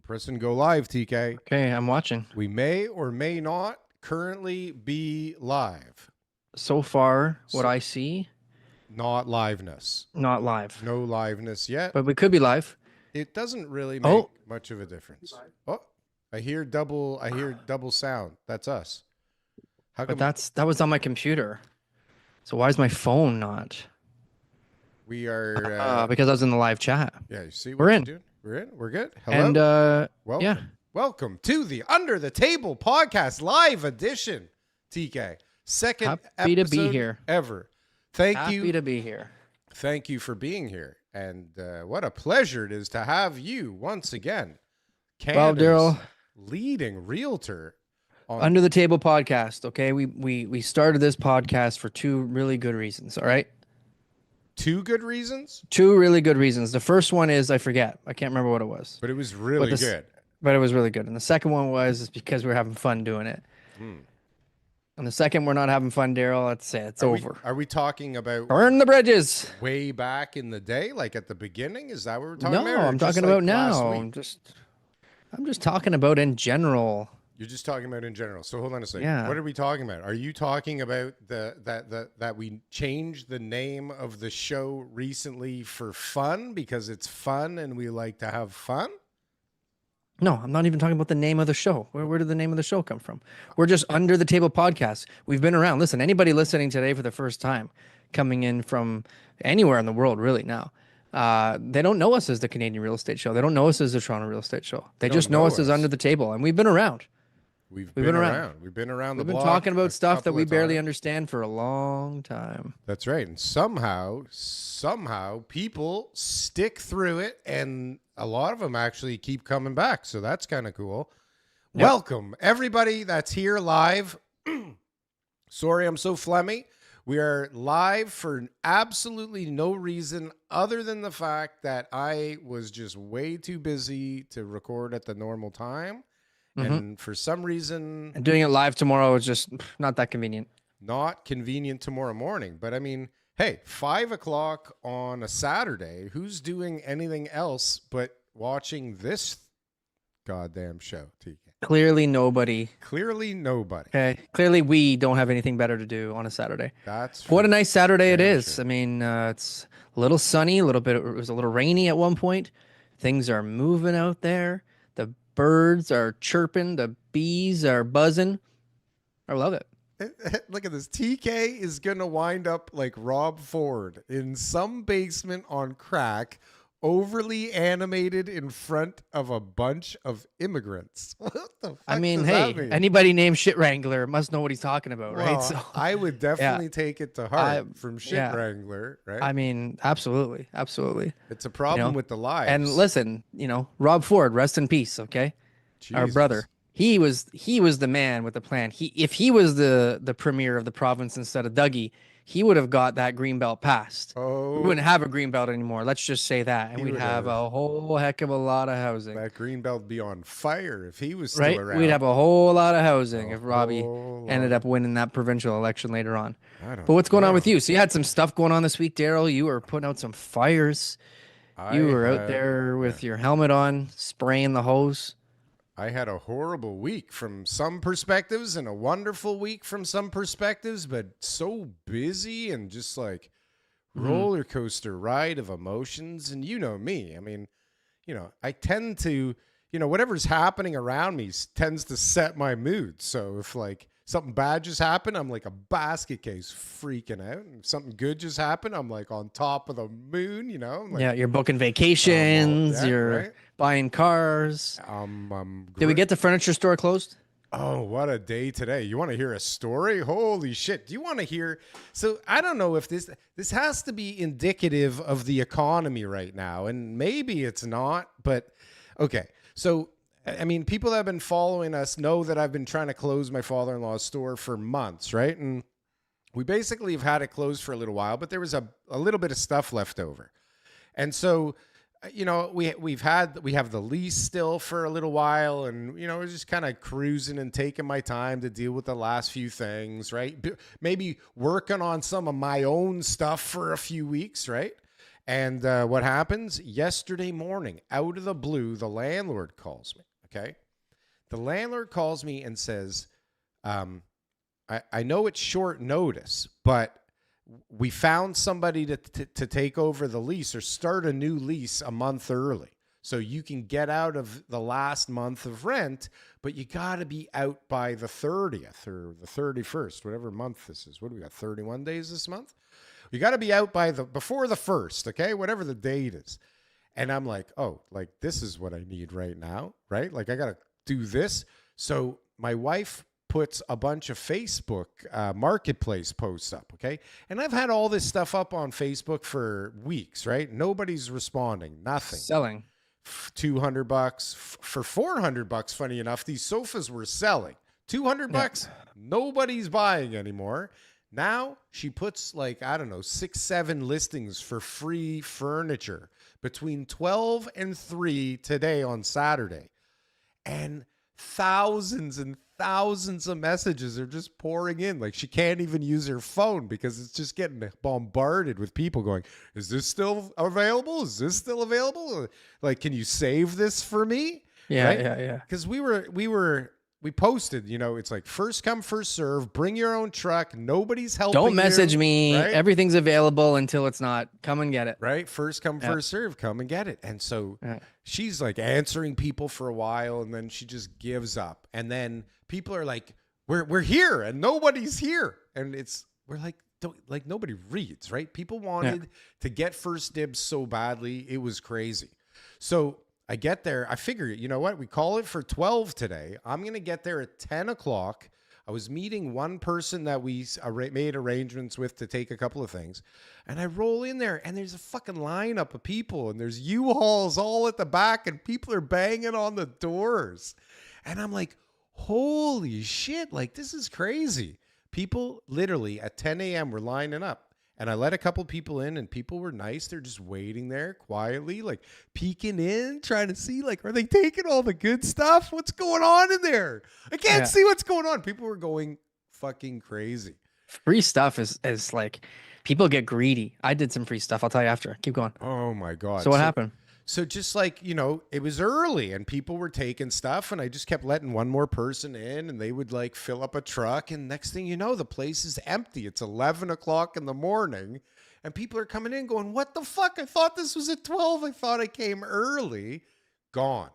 Press and go live, TK. Okay, I'm watching. We may or may not currently be live. So far, what I see, Not liveness. not live. No liveness yet. But we could be live. It doesn't really make much of a difference. Oh, I hear double sound. That's us. How come That was on my computer. So why is my phone not? we are Because I was in the live chat. yeah, you see what We're you're in. doing? We're in. We're good. Hello. And Welcome. yeah. Welcome to the Under the Table Podcast live edition. TK. Second Happy to episode be here. ever. Thank you. Happy to be here. Thank you for being here. And what a pleasure it is to have you once again. Canada's Daryl, leading realtor on Under the Table Podcast. Okay, we started this podcast for two really good reasons. All right, two good reasons, two really good reasons. The first one is I can't remember what it was, but it was really good. But it was really good. And the second one was because we're having fun doing it. And the second we're not having fun, Daryl, let's say it's over. Are we talking about Burn the bridges? way back in the day, like at the beginning? Is that what we're talking about? No, I'm talking about now. I'm just talking about in general. You're just talking about in general. So hold on a second. Yeah. What are we talking about? Are you talking about that we changed the name of the show recently for fun because it's fun and we like to have fun? No, I'm not even talking about the name of the show. Where did the name of the show come from? We're just Under the Table Podcast. We've been around. Listen, anybody listening today for the first time, coming in from anywhere in the world really now, they don't know us as the Canadian Real Estate Show. They don't know us as the Toronto Real Estate Show. They just know us as Under the Table, and we've been around. We've been around. We've been around the block. We've been talking about stuff that we barely understand for a long time. That's right. And somehow people stick through it, and a lot of them actually keep coming back. So that's kind of cool. Yep. Welcome, everybody that's here live. Sorry, I'm so phlegmy. We are live for absolutely no reason other than the fact that I was just way too busy to record at the normal time. And for some reason... And doing it live tomorrow is just not that convenient. Not convenient tomorrow morning. But I mean, hey, 5 o'clock on a Saturday, who's doing anything else but watching this goddamn show, TK? Clearly nobody. Clearly nobody. Okay. Clearly we don't have anything better to do on a Saturday. What a nice Saturday it is. True. I mean, it's a little sunny, it was a little rainy at one point. Things are moving out there. The birds are chirping. The bees are buzzing. I love it. Look at this. TK is going to wind up like Rob Ford in some basement on crack, overly animated in front of a bunch of immigrants. What the fuck I mean, does hey, that mean? Anybody named Shit Wrangler must know what he's talking about, right? So I would definitely take it to heart from Shit Wrangler, right? I mean, absolutely. It's a problem with the lives. And listen, Rob Ford, rest in peace, okay? Jesus. Our brother. He was the man with the plan. If he was the premier of the province instead of Dougie, he would have got that greenbelt passed. Oh, we wouldn't have a greenbelt anymore. Let's just say that, and we'd have a whole heck of a lot of housing. That greenbelt would be on fire if he was still around. We'd have a whole lot of housing if Robbie ended up winning that provincial election later on. But what's going on with you? So you had some stuff going on this week, Daryl. You were putting out some fires. You were out there with your helmet on, spraying the hose. I had a horrible week from some perspectives and a wonderful week from some perspectives, but so busy and just like roller coaster ride of emotions. And you know me. I mean, I tend to, whatever's happening around me tends to set my mood. So if like something bad just happened, I'm like a basket case freaking out. And if something good just happened, I'm like on top of the moon, Like, you're booking vacations. You're buying cars. Did we get the furniture store closed? Oh, what a day today. You want to hear a story? Holy shit. Do you want to hear? So I don't know if this has to be indicative of the economy right now. And maybe it's not, but okay. So, I mean, people that have been following us know that I've been trying to close my father-in-law's store for months, right? And we basically have had it closed for a little while, but there was a little bit of stuff left over. And so, we have the lease still for a little while, and we're just kind of cruising and taking my time to deal with the last few things, right? Maybe working on some of my own stuff for a few weeks, right? And what happens? Yesterday morning, out of the blue, the landlord calls me. Okay. The landlord calls me and says, I know it's short notice, but we found somebody to take over the lease or start a new lease a month early. So you can get out of the last month of rent, but you got to be out by the 30th or the 31st, whatever month this is. What do we got? 31 days this month? You got to be out by before the 1st, okay? Whatever the date is. And I'm like, oh, like this is what I need right now, right? Like I got to do this. So my wife puts a bunch of Facebook marketplace posts up, okay? And I've had all this stuff up on Facebook for weeks, right? Nobody's responding, nothing. Selling. $200 for $400. Funny enough, these sofas were selling. $200, nobody's buying anymore. Now she puts like, I don't know, 6, 7 listings for free furniture between 12 and 3 today on Saturday. And thousands and thousands of messages are just pouring in. Like she can't even use her phone because it's just getting bombarded with people going, is this still available? Is this still available? Like, can you save this for me? Yeah, right? yeah. Because we posted, you know, it's like first come, first serve, bring your own truck. Nobody's helping. Don't message me. Right? Everything's available until it's not. Come and get it. Right? First come, first serve, come and get it. And so she's like answering people for a while and then she just gives up. And then people are like, we're here and nobody's here. And we're like, nobody reads, right? People wanted to get first dibs so badly. It was crazy. So I get there. I figure, you know what? We call it for 12 today. I'm going to get there at 10 o'clock. I was meeting one person that we made arrangements with to take a couple of things. And I roll in there and there's a fucking lineup of people and there's U-Hauls all at the back and people are banging on the doors. And I'm like, holy shit, like this is crazy. People literally at 10 a.m. were lining up. And I let a couple people in and people were nice. They're just waiting there quietly, like peeking in, trying to see, like, are they taking all the good stuff? What's going on in there? I can't see what's going on. People were going fucking crazy. Free stuff is like, people get greedy. I did some free stuff. I'll tell you after. Keep going. Oh my God. So what happened? So just like, you know, it was early and people were taking stuff and I just kept letting one more person in and they would like fill up a truck. And next thing you know, the place is empty. It's 11 o'clock in the morning and people are coming in going, what the fuck? I thought this was at 12. I thought I came early. Gone.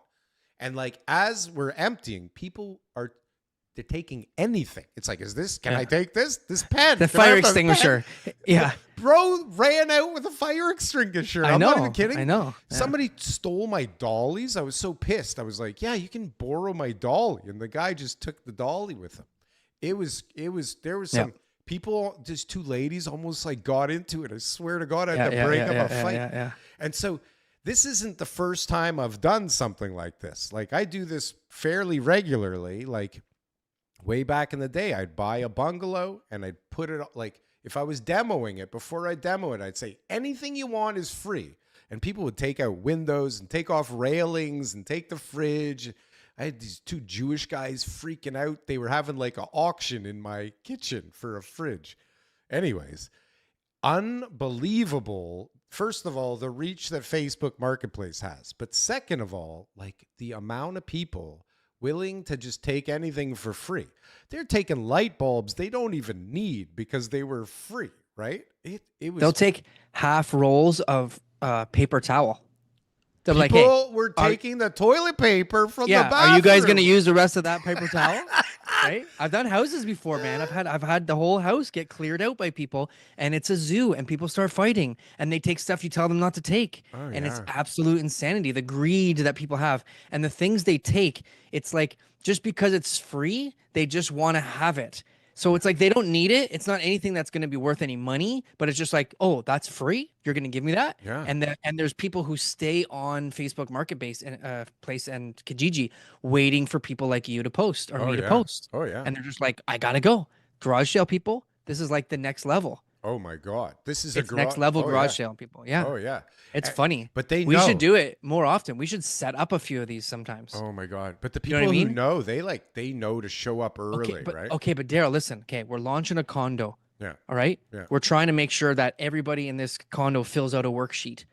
And like, as we're emptying, they're taking anything. It's like, can I take this pen? The fire extinguisher. Yeah. Bro ran out with a fire extinguisher. I'm not even kidding. I know. Yeah. Somebody stole my dollies. I was so pissed. I was like, yeah, you can borrow my dolly. And the guy just took the dolly with him. There was some people, just 2 ladies almost like got into it. I swear to God, I had to break up a fight. Yeah. And so this isn't the first time I've done something like this. Like I do this fairly regularly. Like way back in the day, I'd buy a bungalow and I'd put it like, if I was demoing it, before I demo it, I'd say, anything you want is free. And people would take out windows and take off railings and take the fridge. I had these 2 Jewish guys freaking out. They were having like an auction in my kitchen for a fridge. Anyways, unbelievable. First of all, the reach that Facebook Marketplace has. But second of all, like the amount of people willing to just take anything for free. They're taking light bulbs they don't even need because they were free, right? It was. They'll take half rolls of paper towel. They're People like, hey, were taking the toilet paper from the bathroom. Are you guys going to use the rest of that paper towel? Right? I've done houses before, man. I've had the whole house get cleared out by people, and it's a zoo, and people start fighting, and they take stuff you tell them not to take, and it's absolute insanity. The greed that people have, and the things they take. It's like just because it's free, they just want to have it. So it's like they don't need it. It's not anything that's going to be worth any money, but it's just like, oh, that's free. You're going to give me that. Yeah. And there's people who stay on Facebook Marketplace and place and Kijiji waiting for people like you to post or me to post. Oh yeah. And they're just like, I gotta go. Garage sale people. This is like the next level. Oh my God. This is it's next level garage sale people. Yeah. Oh yeah. It's funny. But we should do it more often. We should set up a few of these sometimes. Oh my God. But the people who know, they know to show up early, right? Okay, but Darryl, listen. Okay, we're launching a condo. Yeah. All right. Yeah. We're trying to make sure that everybody in this condo fills out a worksheet.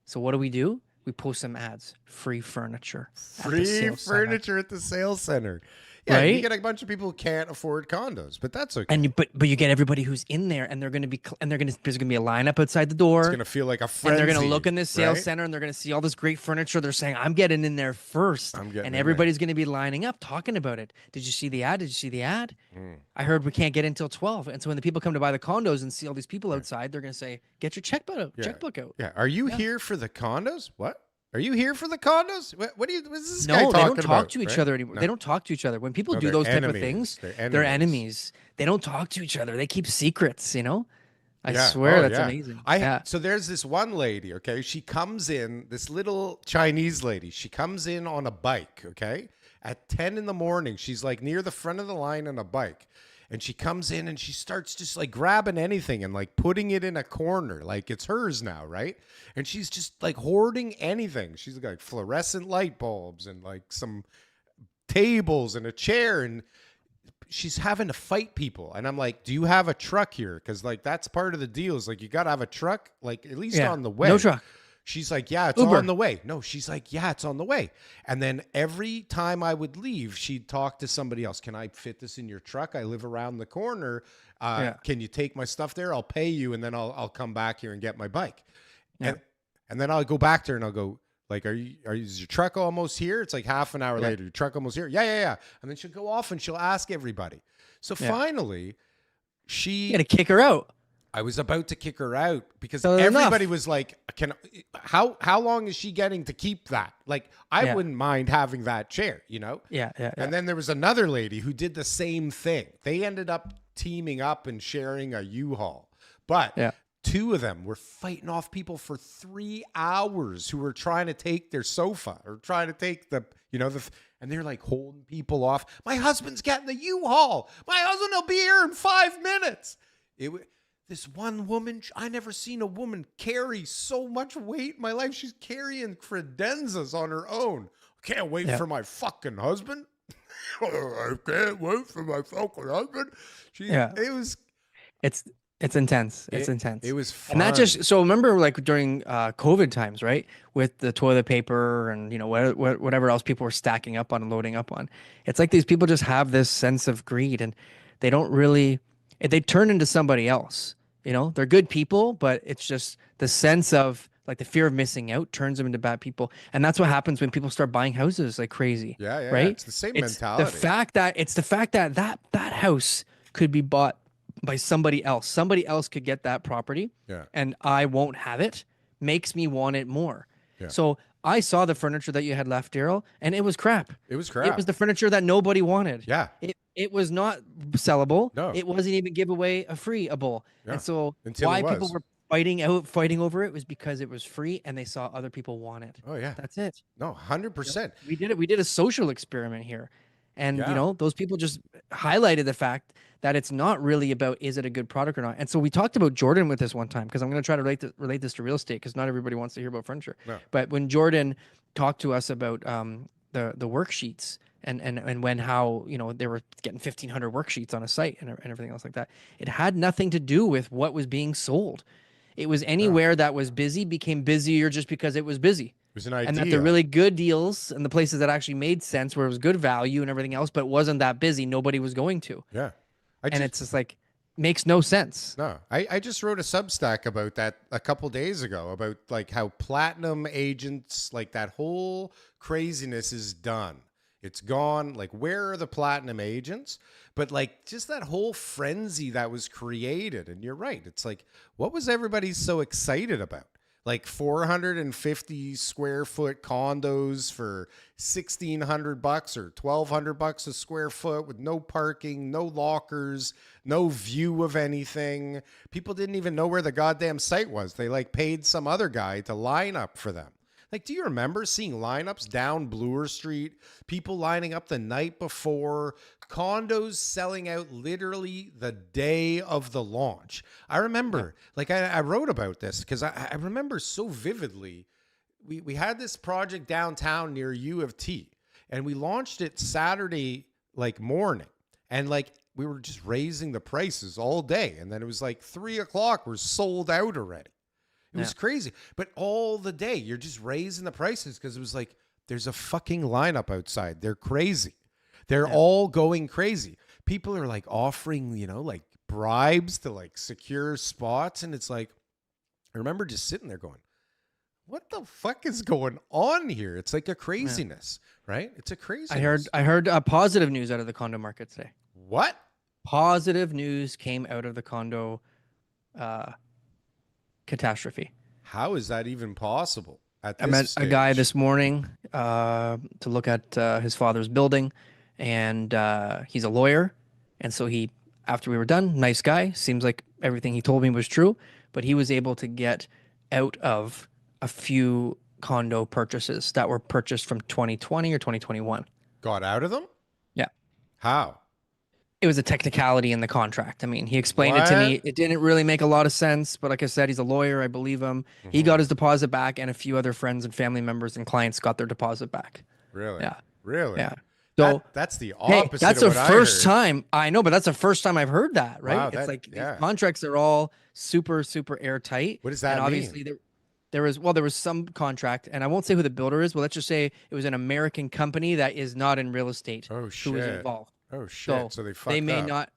So what do? We post some ads, free furniture at the Free sales center, furniture at the sales center. Yeah, you right? get a bunch of people who can't afford condos, but that's okay. And but you get everybody who's in there, and there's gonna be a lineup outside the It's door, gonna feel like a and frenzy. they're gonna look in the sales right? center, and they're gonna see all this great furniture. They're saying, "I'm getting in there first," I'm getting and in everybody's gonna be lining up talking about it. Did you see the ad? Did you see the ad? I heard we can't get in until 12, and so when the people come to buy the condos and see all these people outside, they're gonna say, "Get your checkbook out." Yeah. Checkbook out. Yeah. Are you here for the condos? What? Are you here for the condos? What is this guy No, talking they don't talk about, to each right? other anymore. No. They don't talk to each other. When people No, do they're those type of enemies. things, They're they're enemies. enemies. They don't talk to each other. They keep secrets, I Yeah. swear Oh, that's yeah. amazing. Yeah. So there's this one lady, okay? She comes in, this little Chinese lady. She comes in on a bike, okay? At 10 in the morning. She's like near the front of the line on a bike. And she comes in and she starts just like grabbing anything and like putting it in a corner. Like it's hers now, right? And she's just like hoarding anything. She's got like fluorescent light bulbs and like some tables and a chair, and she's having to fight people. And I'm like, do you have a truck here? Because like that's part of the deal is like you got to have a truck, like at least on the way. No truck. She's like, yeah, it's Uber. on the way. No, she's like, yeah, it's on the way. And then every time I would leave, she'd talk to somebody else. Can I fit this in your truck? I live around the corner. Can you take my stuff there? I'll pay you, and then I'll come back here and get my bike. Yeah. And then I'll go back to her and I'll go, like, is your truck almost here? It's like half an hour later. Your truck almost here? Yeah. And then she'll go off and she'll ask everybody. So finally, You got to kick her out. I was about to kick her out because So everybody enough. was like, how long is she getting to keep that? Like, I wouldn't mind having that chair, Yeah. And then there was another lady who did the same thing. They ended up teaming up and sharing a U-Haul. But two of them were fighting off people for 3 hours who were trying to take their sofa or trying to take and they're like holding people off. My husband's getting the U-Haul. My husband will be here in 5 minutes. This one woman, I never seen a woman carry so much weight in my life. She's carrying credenzas on her own. Can't wait for my fucking husband. I can't wait for my fucking husband. It's intense. It's intense. It was fun. And that just, so remember like during COVID times, right? With the toilet paper and, whatever else people were stacking up on and loading up on. It's like these people just have this sense of greed and they don't really, they turn into somebody else. They're good people, but it's just the sense of like the fear of missing out turns them into bad people. And that's what happens when people start buying houses like crazy. Yeah. Right? It's the same mentality. It's the fact that that house could be bought by somebody else. Somebody else could get that property and I won't have it, makes me want it more. Yeah. So I saw the furniture that you had left, Darryl, and it was crap. It was crap. It was the furniture that nobody wanted. Yeah. It was not sellable. No. It wasn't even giveaway a bowl. Yeah. And so Until why people were fighting over it was because it was free and they saw other people want it. Oh yeah. That's it. No, 100%. We did it. We did a social experiment here. And those people just highlighted the fact that it's not really about is it a good product or not. And so we talked about Jordan with this one time because I'm going to try to relate this to real estate because not everybody wants to hear about furniture. No. But when Jordan talked to us about the worksheets and when how they were getting 1,500 worksheets on a site and everything else like that, it had nothing to do with what was being sold. It was anywhere that was busy became busier just because it was busy. It was an idea. And that the really good deals and the places that actually made sense where it was good value and everything else, but wasn't that busy, nobody was going to. Yeah. It's just like, makes no sense. No, I just wrote a Substack about that a couple days ago about like how platinum agents, like that whole craziness is done. It's gone. Like, where are the platinum agents? But like just that whole frenzy that was created. And you're right. It's like, what was everybody so excited about? Like 450 square foot condos for $1,600 or $1,200 a square foot with no parking, no lockers, no view of anything. People didn't even know where the goddamn site was. They like paid some other guy to line up for them. Like, do you remember seeing lineups down Bloor Street, people lining up the night before, condos selling out literally the day of the launch? I remember, like I wrote about this because I remember so vividly, we had this project downtown near U of T and we launched it Saturday, like morning. And like we were just raising the prices all day. And then it was like 3:00, we're sold out already. It was crazy. But all the day, you're just raising the prices because it was like, there's a fucking lineup outside. They're crazy. They're all going crazy. People are like offering, you know, like bribes to like secure spots. And it's like, I remember just sitting there going, what the fuck is going on here? It's like a craziness, right? It's a craziness. I heard positive news out of the condo market today. What? Positive news came out of the condo catastrophe. How is that even possible at this I met stage? a guy this morning to look at his father's building, and he's a lawyer. And so he, after we were done, nice guy, seems like everything he told me was true, but he was able to get out of a few condo purchases that were purchased from 2020 or 2021. Got out of them? Yeah. How? It was a technicality in the contract. I mean, he explained it to me. It didn't really make a lot of sense, but like I said, he's a lawyer. I believe him. He got his deposit back, and a few other friends and family members and clients got their deposit back. Really? Yeah. Really? Yeah. So that's the opposite. Hey, that's of the what first I heard. time I know, but that's the first time I've heard that. Right? Wow, it's like these contracts are all super, super airtight. What does that and obviously mean? there was some contract, and I won't say who the builder is, but let's just say it was an American company that is not in real estate. Oh shit. Who is involved? Oh shit. So they fucked They may up. not.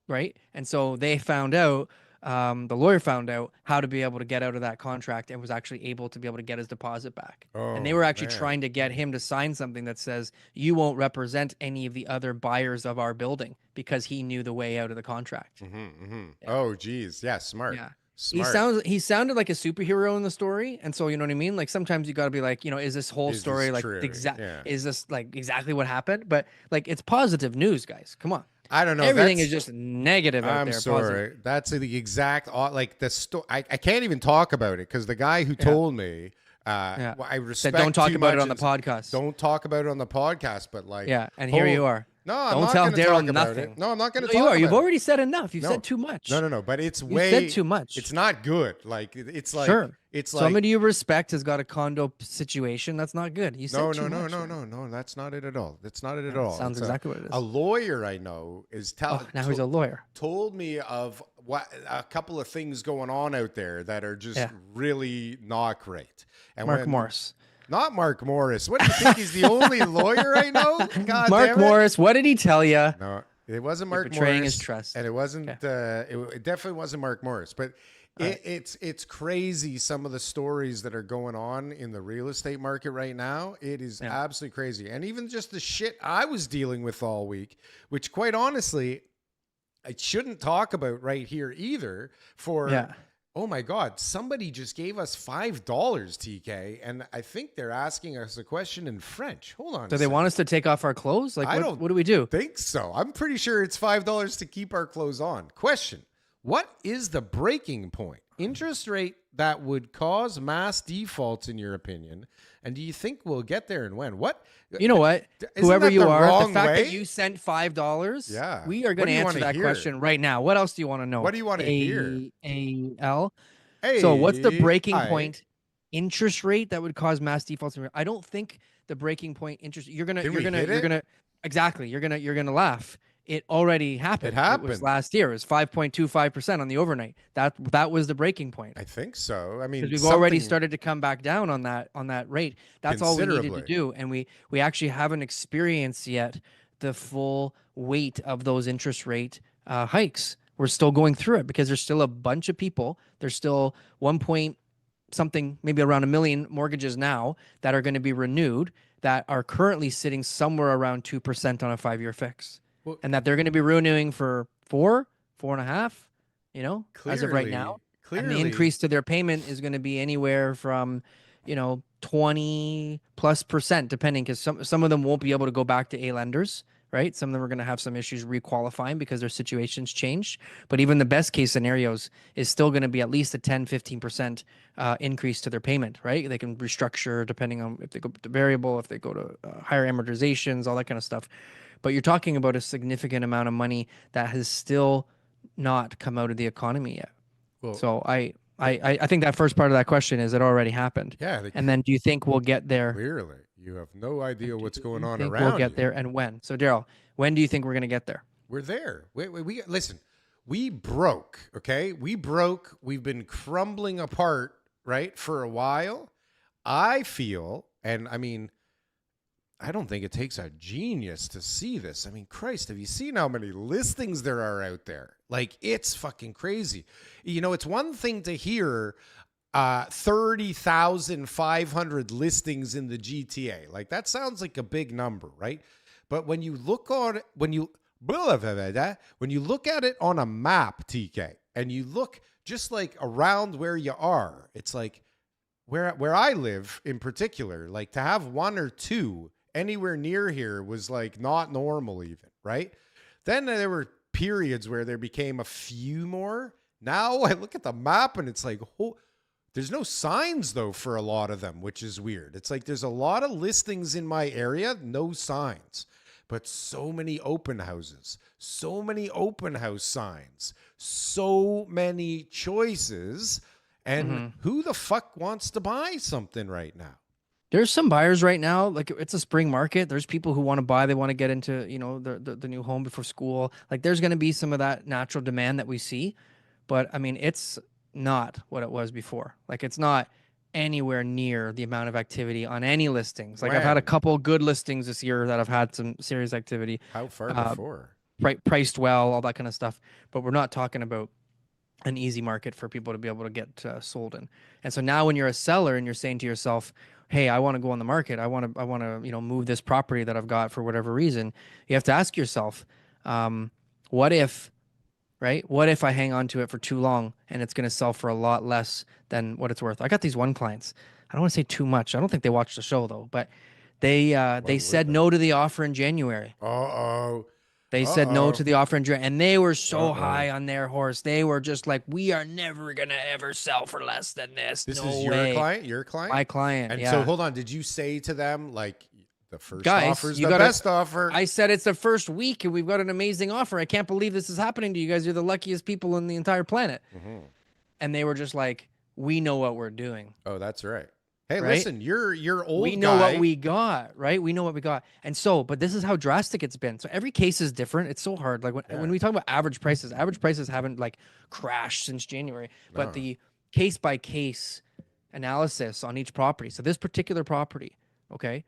Right. And so they found out, the lawyer found out how to be able to get out of that contract and was actually able to be able to get his deposit back. And they were actually trying to get him to sign something that says you won't represent any of the other buyers of our building because he knew the way out of the contract. Yeah. Oh, geez. Yeah. Smart. Yeah. Smart. He sounded like a superhero in the story. And so, you know what I mean? Like sometimes you got to be like, you know, is this whole story like is this like exactly what happened? But like, it's positive news, guys. Come on. I don't know. Everything is just negative out there. I'm sorry. Positive. That's the exact, like the story. I can't even talk about it because the guy who told me, I respect. Don't talk about it on the podcast. Don't talk about it on the podcast, but like, and here you are. No, I'm don't not tell Darryl nothing. Nothing. No, I'm not going to talk you are. about You've it. already said enough. You've said too much. No. But it's you said too much. It's not good. Like it's like it's like somebody you respect has got a condo situation. That's not good. You said too much. No. That's not it at all. That's not it at all. Sounds exactly what it is. A lawyer I know is now he's a lawyer. Told me of what a couple of things going on out there that are just really not great. And Mark Morris. Not Mark Morris. What do you think? He's the only lawyer I know? God Mark Morris, what did he tell you? No, it wasn't Mark Morris. Betraying his trust. And it wasn't, it definitely wasn't Mark Morris. But it's crazy, some of the stories that are going on in the real estate market right now. It is absolutely crazy. And even just the shit I was dealing with all week, which quite honestly, I shouldn't talk about right here either oh my God, somebody just gave us $5, TK, and I think they're asking us a question in French. Hold on. Do they want us to take off our clothes? Like, what do we do? Think so. I'm pretty sure it's $5 to keep our clothes on. Question: what is the breaking point? Interest rate that would cause mass defaults, in your opinion? And do you think we'll get there and when? What? You know what? Whoever you are, the fact that you sent $5, we are going to answer that question right now. What else do you want to know? What do you want to hear? So what's the breaking point interest rate that would cause mass defaults? I don't think the breaking point interest, you're going to laugh. It already happened. It was last year. It was 5.25% on the overnight. That was the breaking point. I think so. I mean, we've already started to come back down on that rate. That's all we needed to do, and we actually haven't experienced yet the full weight of those interest rate hikes. We're still going through it because there's still a bunch of people. There's still 1 point something, maybe around 1 million mortgages now that are going to be renewed that are currently sitting somewhere around 2% on a 5-year fix. And that they're going to be renewing for 4.5, as of right now. And the increase to their payment is going to be anywhere from, 20+%, depending, because some of them won't be able to go back to A lenders, right? Some of them are going to have some issues requalifying because their situations changed. But even the best case scenarios is still going to be at least a 10-15% increase to their payment, right? They can restructure depending on if they go to variable, if they go to higher amortizations, all that kind of stuff. But you're talking about a significant amount of money that has still not come out of the economy yet. Well, so I think that first part of that question is it already happened. Yeah. And then do you think we'll get there? Clearly. You have no idea what's going on around. We'll get there and when. So Darryl, when do you think we're going to get there? We're there. We listen. We broke. Okay, we broke. We've been crumbling apart, right, for a while. I feel, and I mean, I don't think it takes a genius to see this. I mean, Christ, have you seen how many listings there are out there? Like, it's fucking crazy. You know, it's one thing to hear 30,500 listings in the GTA. Like, that sounds like a big number, right? But when you look on when you look at it on a map, TK, and you look just like around where you are, it's like where I live in particular, like to have one or two anywhere near here was like not normal even, right? Then there were periods where there became a few more. Now I look at the map and it's like, oh, there's no signs though for a lot of them, which is weird. It's like there's a lot of listings in my area, no signs, but so many open houses, so many open house signs, so many choices. And who the fuck wants to buy something right now? There's some buyers right now. Like, it's a spring market. There's people who want to buy. They want to get into, you know, the new home before school. Like, there's going to be some of that natural demand that we see. But I mean, it's not what it was before. Like, it's not anywhere near the amount of activity on any listings. Like, I've had a couple good listings this year that have had some serious activity. How far before? Priced well, all that kind of stuff. But we're not talking about an easy market for people to be able to get sold in. And so now when you're a seller and you're saying to yourself, hey, I want to go on the market. I want to, you know, move this property that I've got for whatever reason. You have to ask yourself, what if, right? What if I hang on to it for too long and it's going to sell for a lot less than what it's worth? I got these one clients. I don't want to say too much. I don't think they watched the show though, but they said no to the offer in January. They said no to the offer in January, and they were so high on their horse. They were just like, we are never going to ever sell for less than this. This no is your way. client? Your client? My client, and yeah. so hold on. Did you say to them, like, the first Guys, offer is the best offer? I said it's the first week, and we've got an amazing offer. I can't believe this is happening to you guys. You're the luckiest people on the entire planet. And they were just like, we know what we're doing. Oh, that's right. Hey, right? Listen, you're old. We know what we got, right? We know what we got. And so, but this is how drastic it's been. So every case is different. It's so hard. Like when we talk about average prices haven't like crashed since January, but the case by case analysis on each property. So this particular property, okay,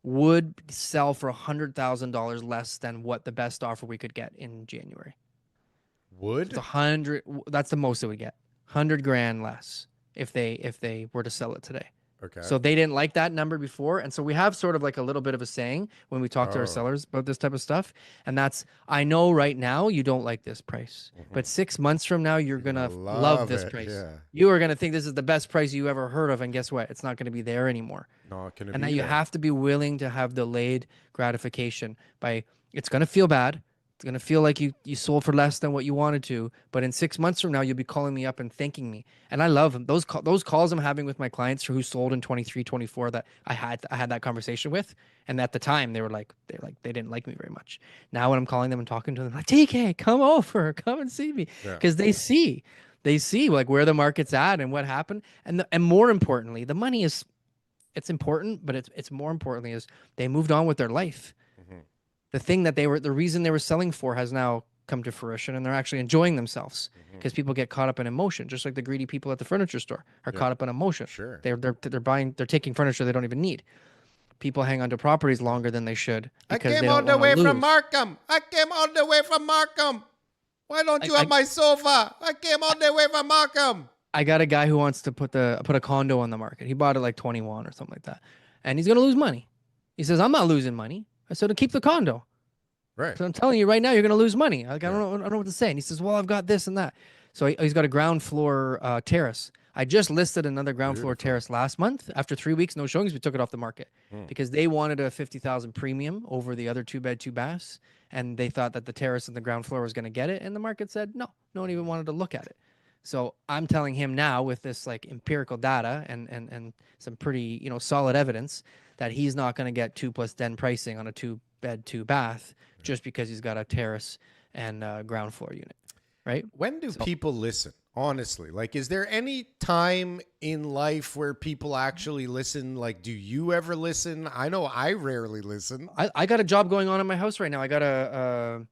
would sell for $100,000 less than what the best offer we could get in January. Would? It's 100. That's the most it would get. 100 grand less if they were to sell it today. Okay. So they didn't like that number before. And so we have sort of like a little bit of a saying when we talk to our sellers about this type of stuff. And that's, I know right now you don't like this price, but 6 months from now, you're going to love this price. Yeah. You are going to think this is the best price you ever heard of. And guess what? It's not going to be there anymore. And that you have to be willing to have delayed gratification by, it's going to feel bad. It's going to feel like you sold for less than what you wanted to, but in 6 months from now, you'll be calling me up and thanking me. And I love them. Those calls I'm having with my clients who sold in 23, 24 that I had that conversation with. And at the time they didn't like me very much. Now when I'm calling them and talking to them, like, TK, come over, come and see me. Because they see like where the market's at and what happened. And more importantly, the money it's important, but it's more importantly is they moved on with their life. The thing that the reason they were selling for has now come to fruition, and they're actually enjoying themselves because people get caught up in emotion, just like the greedy people at the furniture store are caught up in emotion. Sure. They're taking furniture they don't even need. People hang on to properties longer than they should because I came all the way from Markham. Why don't you have my sofa? I came all the way from Markham. I got a guy who wants to put a condo on the market. He bought it like 21 or something like that, and he's gonna lose money. He says, "I'm not losing money." I said, to keep the condo. Right. So I'm telling you right now, you're going to lose money. Like, I don't know what to say. And he says, well, I've got this and that. So he's got a ground floor terrace. I just listed another ground floor terrace last month. After 3 weeks, no showings, we took it off the market because they wanted a $50,000 premium over the other 2-bed, 2-baths. And they thought that the terrace and the ground floor was going to get it. And the market said, no one even wanted to look at it. So I'm telling him now with this like empirical data and some pretty, solid evidence that he's not going to get 2+10 pricing on a 2-bed, 2-bath just because he's got a terrace and a ground floor unit, right? When do people listen? Honestly, like, is there any time in life where people actually listen? Like, do you ever listen? I know I rarely listen. I got a job going on in my house right now. I got a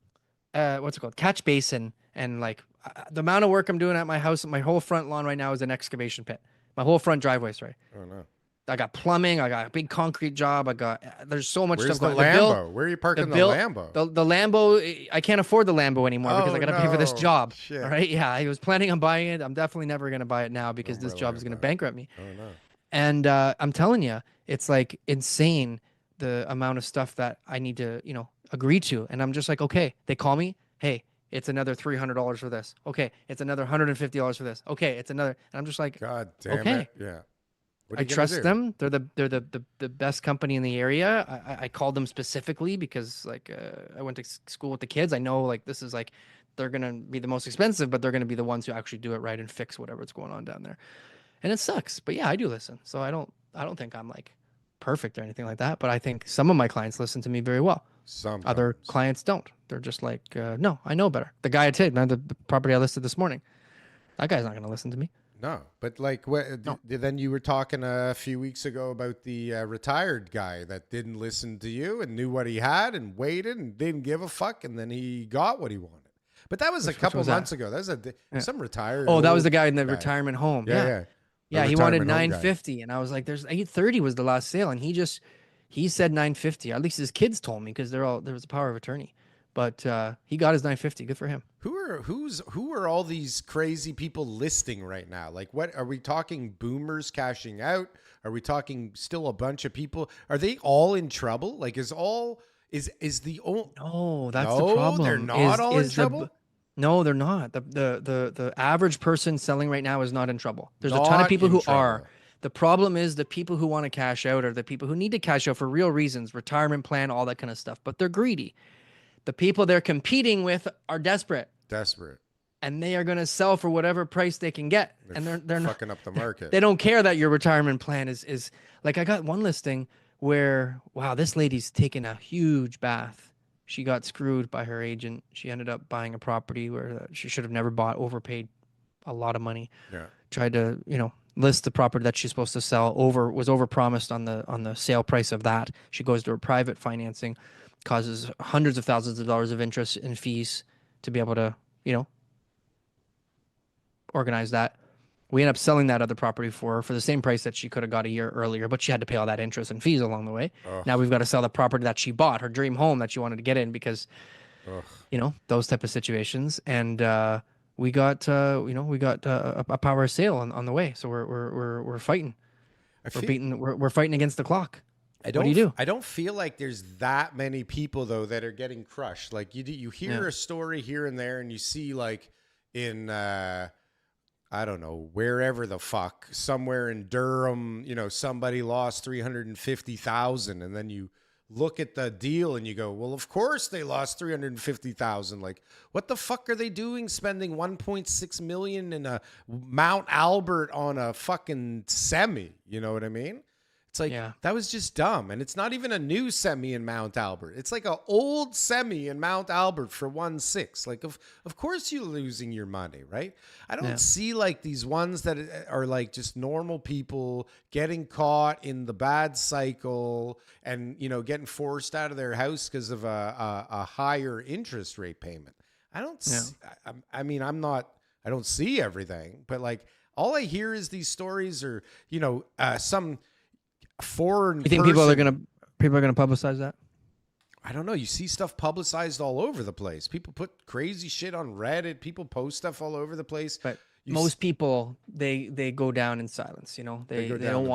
what's it called, catch basin, and like the amount of work I'm doing at my house, my whole front lawn right now is an excavation pit. My whole front driveway, sorry. Oh no. I got plumbing. I got a big concrete job. There's so much Where's stuff the going. Lambo? Where are you parking the Lambo? The Lambo, I can't afford the Lambo anymore because I got to pay for this no. job. Shit. All right. Yeah. I was planning on buying it. I'm definitely never going to buy it now because Oh, this job is going to bankrupt me. Oh no. And I'm telling you, it's like insane the amount of stuff that I need to, agree to. And I'm just like, okay, they call me. Hey, it's another $300 for this. Okay. It's another $150 for this. Okay. It's another. And I'm just like, God damn okay. it. Yeah. I trust them. They're the best company in the area. I called them specifically because I went to school with the kids. I know like this is like they're gonna be the most expensive, but they're gonna be the ones who actually do it right and fix whatever's going on down there. And it sucks, but yeah, I do listen. So I don't think I'm like perfect or anything like that. But I think some of my clients listen to me very well. Sometimes. Other clients don't. They're just like, no, I know better. The guy I did, man, the property I listed this morning, that guy's not gonna listen to me. No, but like, then you were talking a few weeks ago about the retired guy that didn't listen to you and knew what he had and waited and didn't give a fuck, and then he got what he wanted. But that was a couple months ago. That was some retired. Oh, that was the guy in the retirement home. Yeah. He wanted 950, and I was like, "There's 830 was the last sale," and he said 950. At least his kids told me because there was a power of attorney. But he got his 950. Good for him. Who are all these crazy people listing right now? Like, what are we talking? Boomers cashing out? Are we talking still a bunch of people? Are they all in trouble? Like, is the only? No, that's the problem. They're not all in trouble. No, they're not. The average person selling right now is not in trouble. There's a ton of people who are. The problem is the people who want to cash out are the people who need to cash out for real reasons, retirement plan, all that kind of stuff. But they're greedy. The people they're competing with are desperate. And they are going to sell for whatever price they can get. They're fucking up the market. They don't care that your retirement plan is like, I got one listing where, wow, this lady's taking a huge bath. She got screwed by her agent. She ended up buying a property where she should have never bought, overpaid a lot of money. Yeah. Tried to, list the property that she's supposed to sell was overpromised on the sale price of that. She goes to her private financing, causes hundreds of thousands of dollars of interest and fees to be able to, organize that. We end up selling that other property for the same price that she could have got a year earlier, but she had to pay all that interest and fees along the way. Ugh. Now we've got to sell the property that she bought, her dream home that she wanted to get in because, those type of situations. And we got a power sale on the way. So we're fighting. We're fighting against the clock. What do you do? I don't feel like there's that many people though that are getting crushed. Like you hear a story here and there, and you see like in I don't know, wherever the fuck, somewhere in Durham, somebody lost 350,000, and then you look at the deal and you go, well, of course they lost 350,000. Like, what the fuck are they doing spending 1.6 million in a Mount Albert on a fucking semi? You know what I mean? It's like, that was just dumb. And it's not even a new semi in Mount Albert. It's like an old semi in Mount Albert for 1.6. Like, of course you're losing your money, right? I don't see like these ones that are like just normal people getting caught in the bad cycle and, getting forced out of their house because of a higher interest rate payment. I don't I don't see everything, but like all I hear is these stories or, some foreign. You think people are gonna publicize that? I don't know. You see stuff publicized all over the place. People put crazy shit on Reddit. People post stuff all over the place. But most people they go down in silence. They don't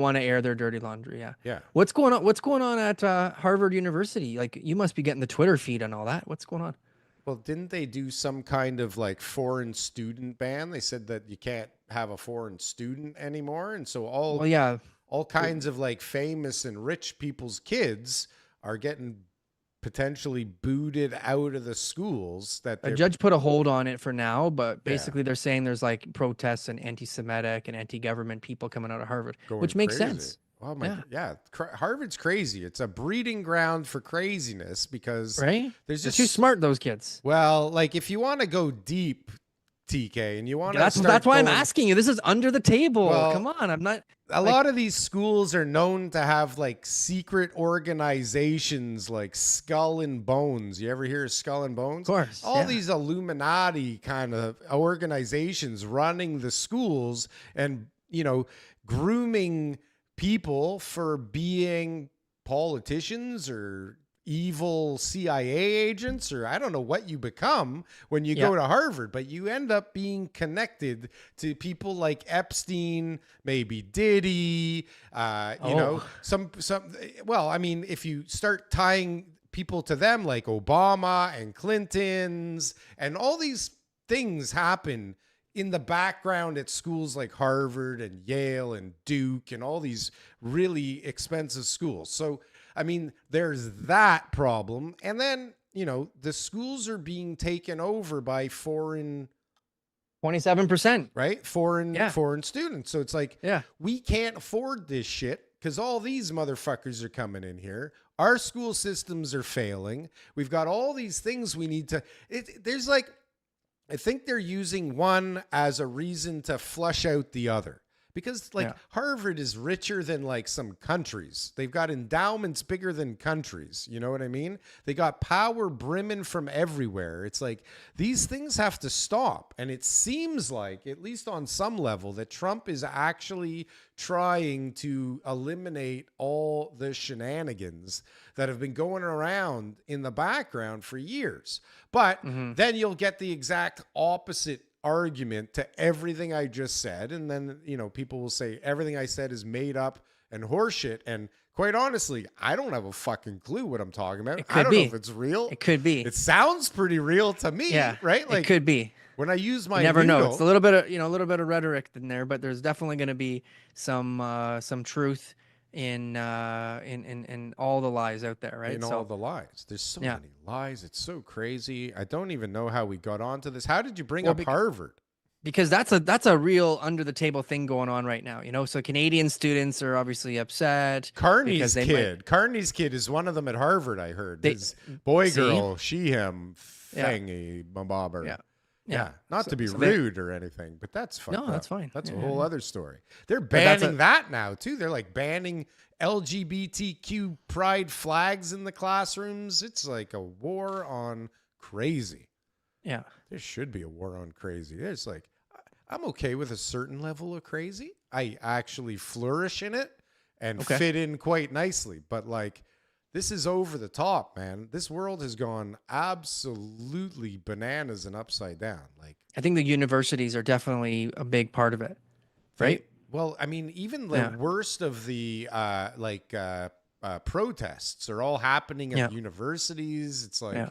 want to air their dirty laundry. Yeah. What's going on at Harvard University? Like you must be getting the Twitter feed and all that. What's going on? Well, didn't they do some kind of like foreign student ban? They said that you can't have a foreign student anymore, and so all kinds of like famous and rich people's kids are getting potentially booted out of the schools. That a judge put a hold on it for now, but basically they're saying there's like protests and anti-Semitic and anti-government people coming out of Harvard, which makes sense. Oh my, Harvard's crazy. It's a breeding ground for craziness because they're too smart, those kids. Well, like if you want to go deep, TK, and you want to That's why I'm asking you. This is under the table. Well, come on, I'm not. A lot of these schools are known to have like secret organizations like Skull and Bones. You ever hear of Skull and Bones? Of course. All these Illuminati kind of organizations running the schools and, grooming people for being politicians or evil CIA agents, or I don't know what you become when you go to Harvard, but you end up being connected to people like Epstein, maybe Diddy, some, well, I mean, if you start tying people to them like Obama and Clinton's and all these things happen in the background at schools like Harvard and Yale and Duke and all these really expensive schools. So, I mean, there's that problem. And then, the schools are being taken over by foreign 27%, right? Foreign students. So it's like, we can't afford this shit because all these motherfuckers are coming in here. Our school systems are failing. We've got all these things we need to, there's like, I think they're using one as a reason to flush out the other. Because Harvard is richer than like some countries. They've got endowments bigger than countries. You know what I mean? They got power brimming from everywhere. It's like these things have to stop. And it seems like, at least on some level, that Trump is actually trying to eliminate all the shenanigans that have been going around in the background for years. But then you'll get the exact opposite argument to everything I just said, and then people will say everything I said is made up and horseshit, and quite honestly, I don't have a fucking clue what I'm talking about. I don't know if it's real. It could be. It sounds pretty real to me, right? Like, it could be. When I use my you never know. It's a little bit of rhetoric in there, but there's definitely going to be some truth in all the lies out there, right? All the lies. There's so many lies. It's so crazy. I don't even know how we got onto this. How did you bring up Harvard? Because that's a real under the table thing going on right now, So Canadian students are obviously upset. Carney's kid is one of them at Harvard. I heard his boy, girl, she, him, thingy, bobber. Yeah, not to be rude or anything, but that's fine. No, that's fine. That's a whole other story. They're banning that now too. They're like banning LGBTQ pride flags in the classrooms. It's like a war on crazy. Yeah. There should be a war on crazy. There's like, I'm okay with a certain level of crazy. I actually flourish in it and fit in quite nicely. But like, this is over the top, man. This world has gone absolutely bananas and upside down. Like, I think the universities are definitely a big part of it, right? Well, I mean, even the worst of the protests are all happening at universities. It's like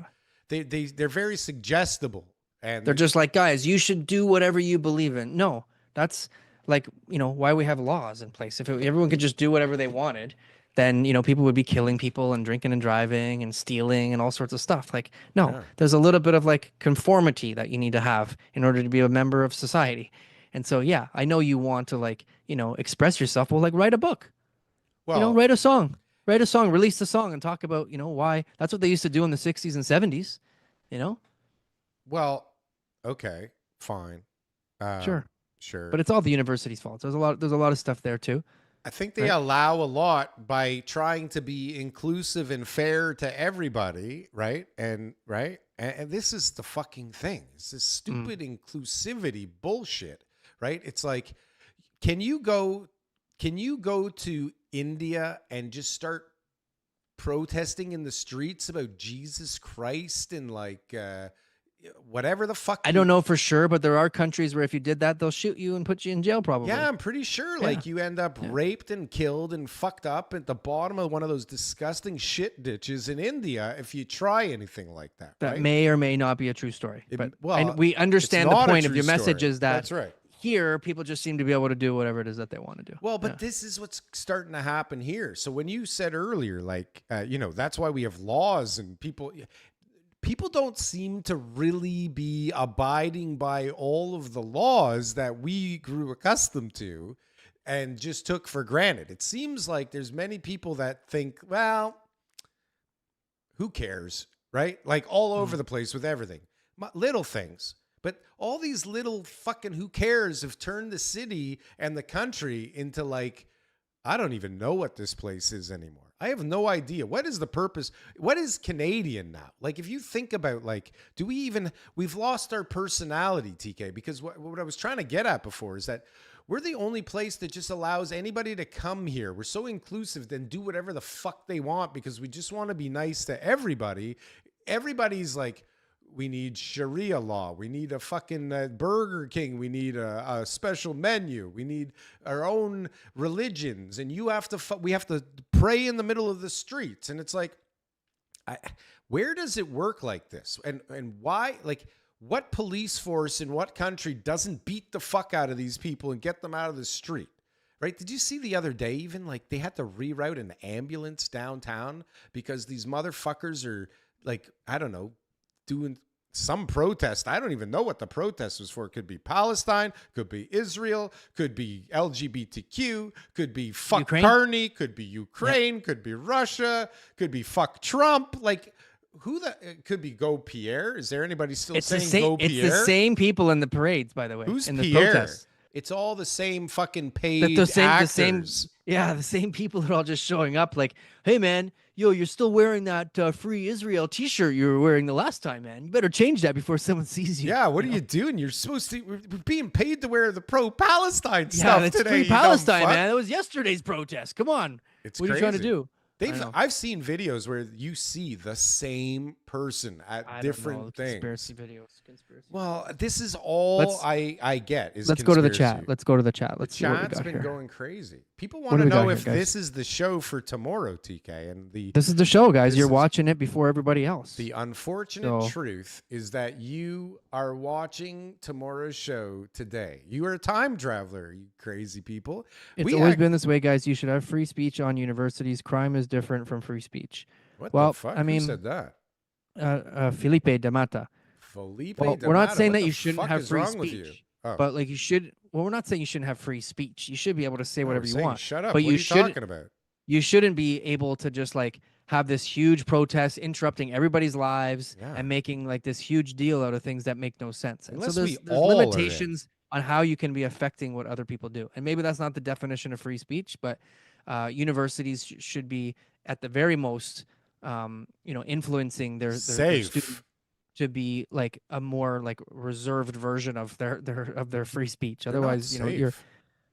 they're very suggestible, and they're just like, guys, you should do whatever you believe in. No, that's like, why we have laws in place. If everyone could just do whatever they wanted, then, people would be killing people and drinking and driving and stealing and all sorts of stuff. Like, no, there's a little bit of like conformity that you need to have in order to be a member of society. And so, I know you want to like, express yourself. Well, like write a book, write a song, release the song and talk about, why. That's what they used to do in the 60s and 70s, Well, okay, fine. Sure. Sure. But it's all the university's fault. There's a lot of stuff there too. I think they allow a lot by trying to be inclusive and fair to everybody, right? And this is the fucking thing. It's this stupid inclusivity bullshit, right? It's like, can you go to India and just start protesting in the streets about Jesus Christ and like whatever the fuck? I don't know for sure, but there are countries where if you did that, they'll shoot you and put you in jail probably. Yeah, I'm pretty sure. Like you end up raped and killed and fucked up at the bottom of one of those disgusting shit ditches in India if you try anything like that. That may or may not be a true story. And we understand the point of your message is that that's right. Here, people just seem to be able to do whatever it is that they want to do. Well, but this is what's starting to happen here. So when you said earlier, like, that's why we have laws and people don't seem to really be abiding by all of the laws that we grew accustomed to and just took for granted. It seems like there's many people that think, well, who cares, right? Like all over the place with everything. Little things. But all these little fucking who cares have turned the city and the country into like, I don't even know what this place is anymore. I have no idea. What is the purpose? What is Canadian now? Like, if you think about, like, we've lost our personality, TK, because what I was trying to get at before is that we're the only place that just allows anybody to come here. We're so inclusive, then do whatever the fuck they want because we just want to be nice to everybody. Everybody's like, we need Sharia law. We need a fucking Burger King. We need a special menu. We need our own religions. And we have to pray in the middle of the streets. And it's like, where does it work like this? And why? Like, what police force in what country doesn't beat the fuck out of these people and get them out of the street? Right? Did you see the other day, even like they had to reroute an ambulance downtown because these motherfuckers are like, I don't know, doing some protest. I don't even know what the protest was for. It could be Palestine, could be Israel, could be LGBTQ, could be fuck Ukraine? Carney, could be Ukraine, could be Russia, could be fuck Trump. Like, it could be Go Pierre. Is there anybody still saying Go Pierre? It's the same people in the parades, by the way. Who's in Pierre? The protests. It's all the same fucking paid The same, actors. the same people that are all just showing up like, hey, man, you're still wearing that Free Israel t-shirt you were wearing the last time, man. You better change that before someone sees you. Yeah, what are you doing? You're supposed to, we're being paid to wear the pro-Palestine stuff it's today. Free Palestine, man. That was yesterday's protest. Come on. What are you trying to do? I've seen videos where you see the same person at different things. Conspiracy videos. Well, this is all I get. Let's go to the chat. Let's go to the chat. Let's see what we got chat's been here. going crazy. People want to know if this is the show for tomorrow, TK. And this is the show, guys. You're watching it before everybody else. The unfortunate truth is that you are watching tomorrow's show today. You are a time traveler, you crazy people. It's always been this way, guys. You should have free speech on universities. Crime is different from free speech. What the fuck? Who said that? Felipe de Mata. We're not saying that you shouldn't have free speech, but like you should. Well, we're not saying you shouldn't have free speech. You should be able to say whatever you want. Shut up. But what are you talking about? You shouldn't be able to just like have this huge protest interrupting everybody's lives and making like this huge deal out of things that make no sense. And so there's limitations on how you can be affecting what other people do. And maybe that's not the definition of free speech, but universities should be at the very most, influencing their students to be like a more like reserved version of their free speech. Otherwise,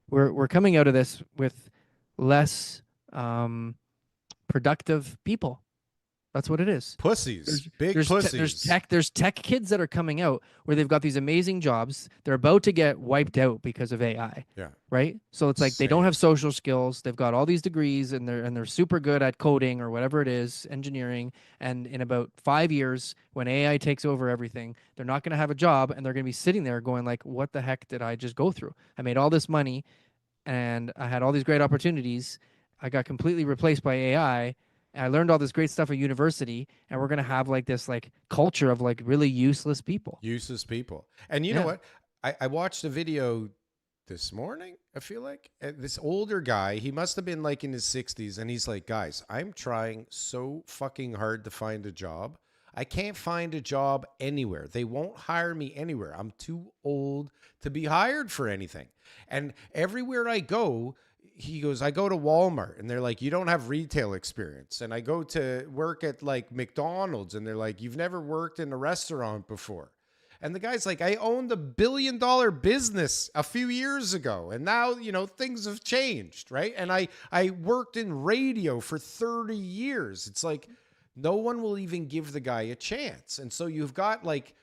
we're coming out of this with less productive people. That's what it is. Pussies. Big pussies. There's tech kids that are coming out where they've got these amazing jobs. They're about to get wiped out because of AI. Yeah. Right? So it's like they don't have social skills. They've got all these degrees and they're super good at coding or whatever it is, engineering. And in about 5 years, when AI takes over everything, they're not going to have a job and they're going to be sitting there going like, what the heck did I just go through? I made all this money and I had all these great opportunities. I got completely replaced by AI. I learned all this great stuff at university, and we're going to have like this like culture of like really useless people. And you know what? I watched a video this morning, I feel like. This older guy, he must have been like in his 60s, and he's like, guys, I'm trying so fucking hard to find a job. I can't find a job anywhere. They won't hire me anywhere. I'm too old to be hired for anything. And everywhere I go, he goes, I go to Walmart and they're like, you don't have retail experience. And I go to work at like McDonald's and they're like, you've never worked in a restaurant before. And the guy's like, I owned $1 billion business a few years ago. And now, things have changed. Right. And I worked in radio for 30 years. It's like, no one will even give the guy a chance. And so you've got like,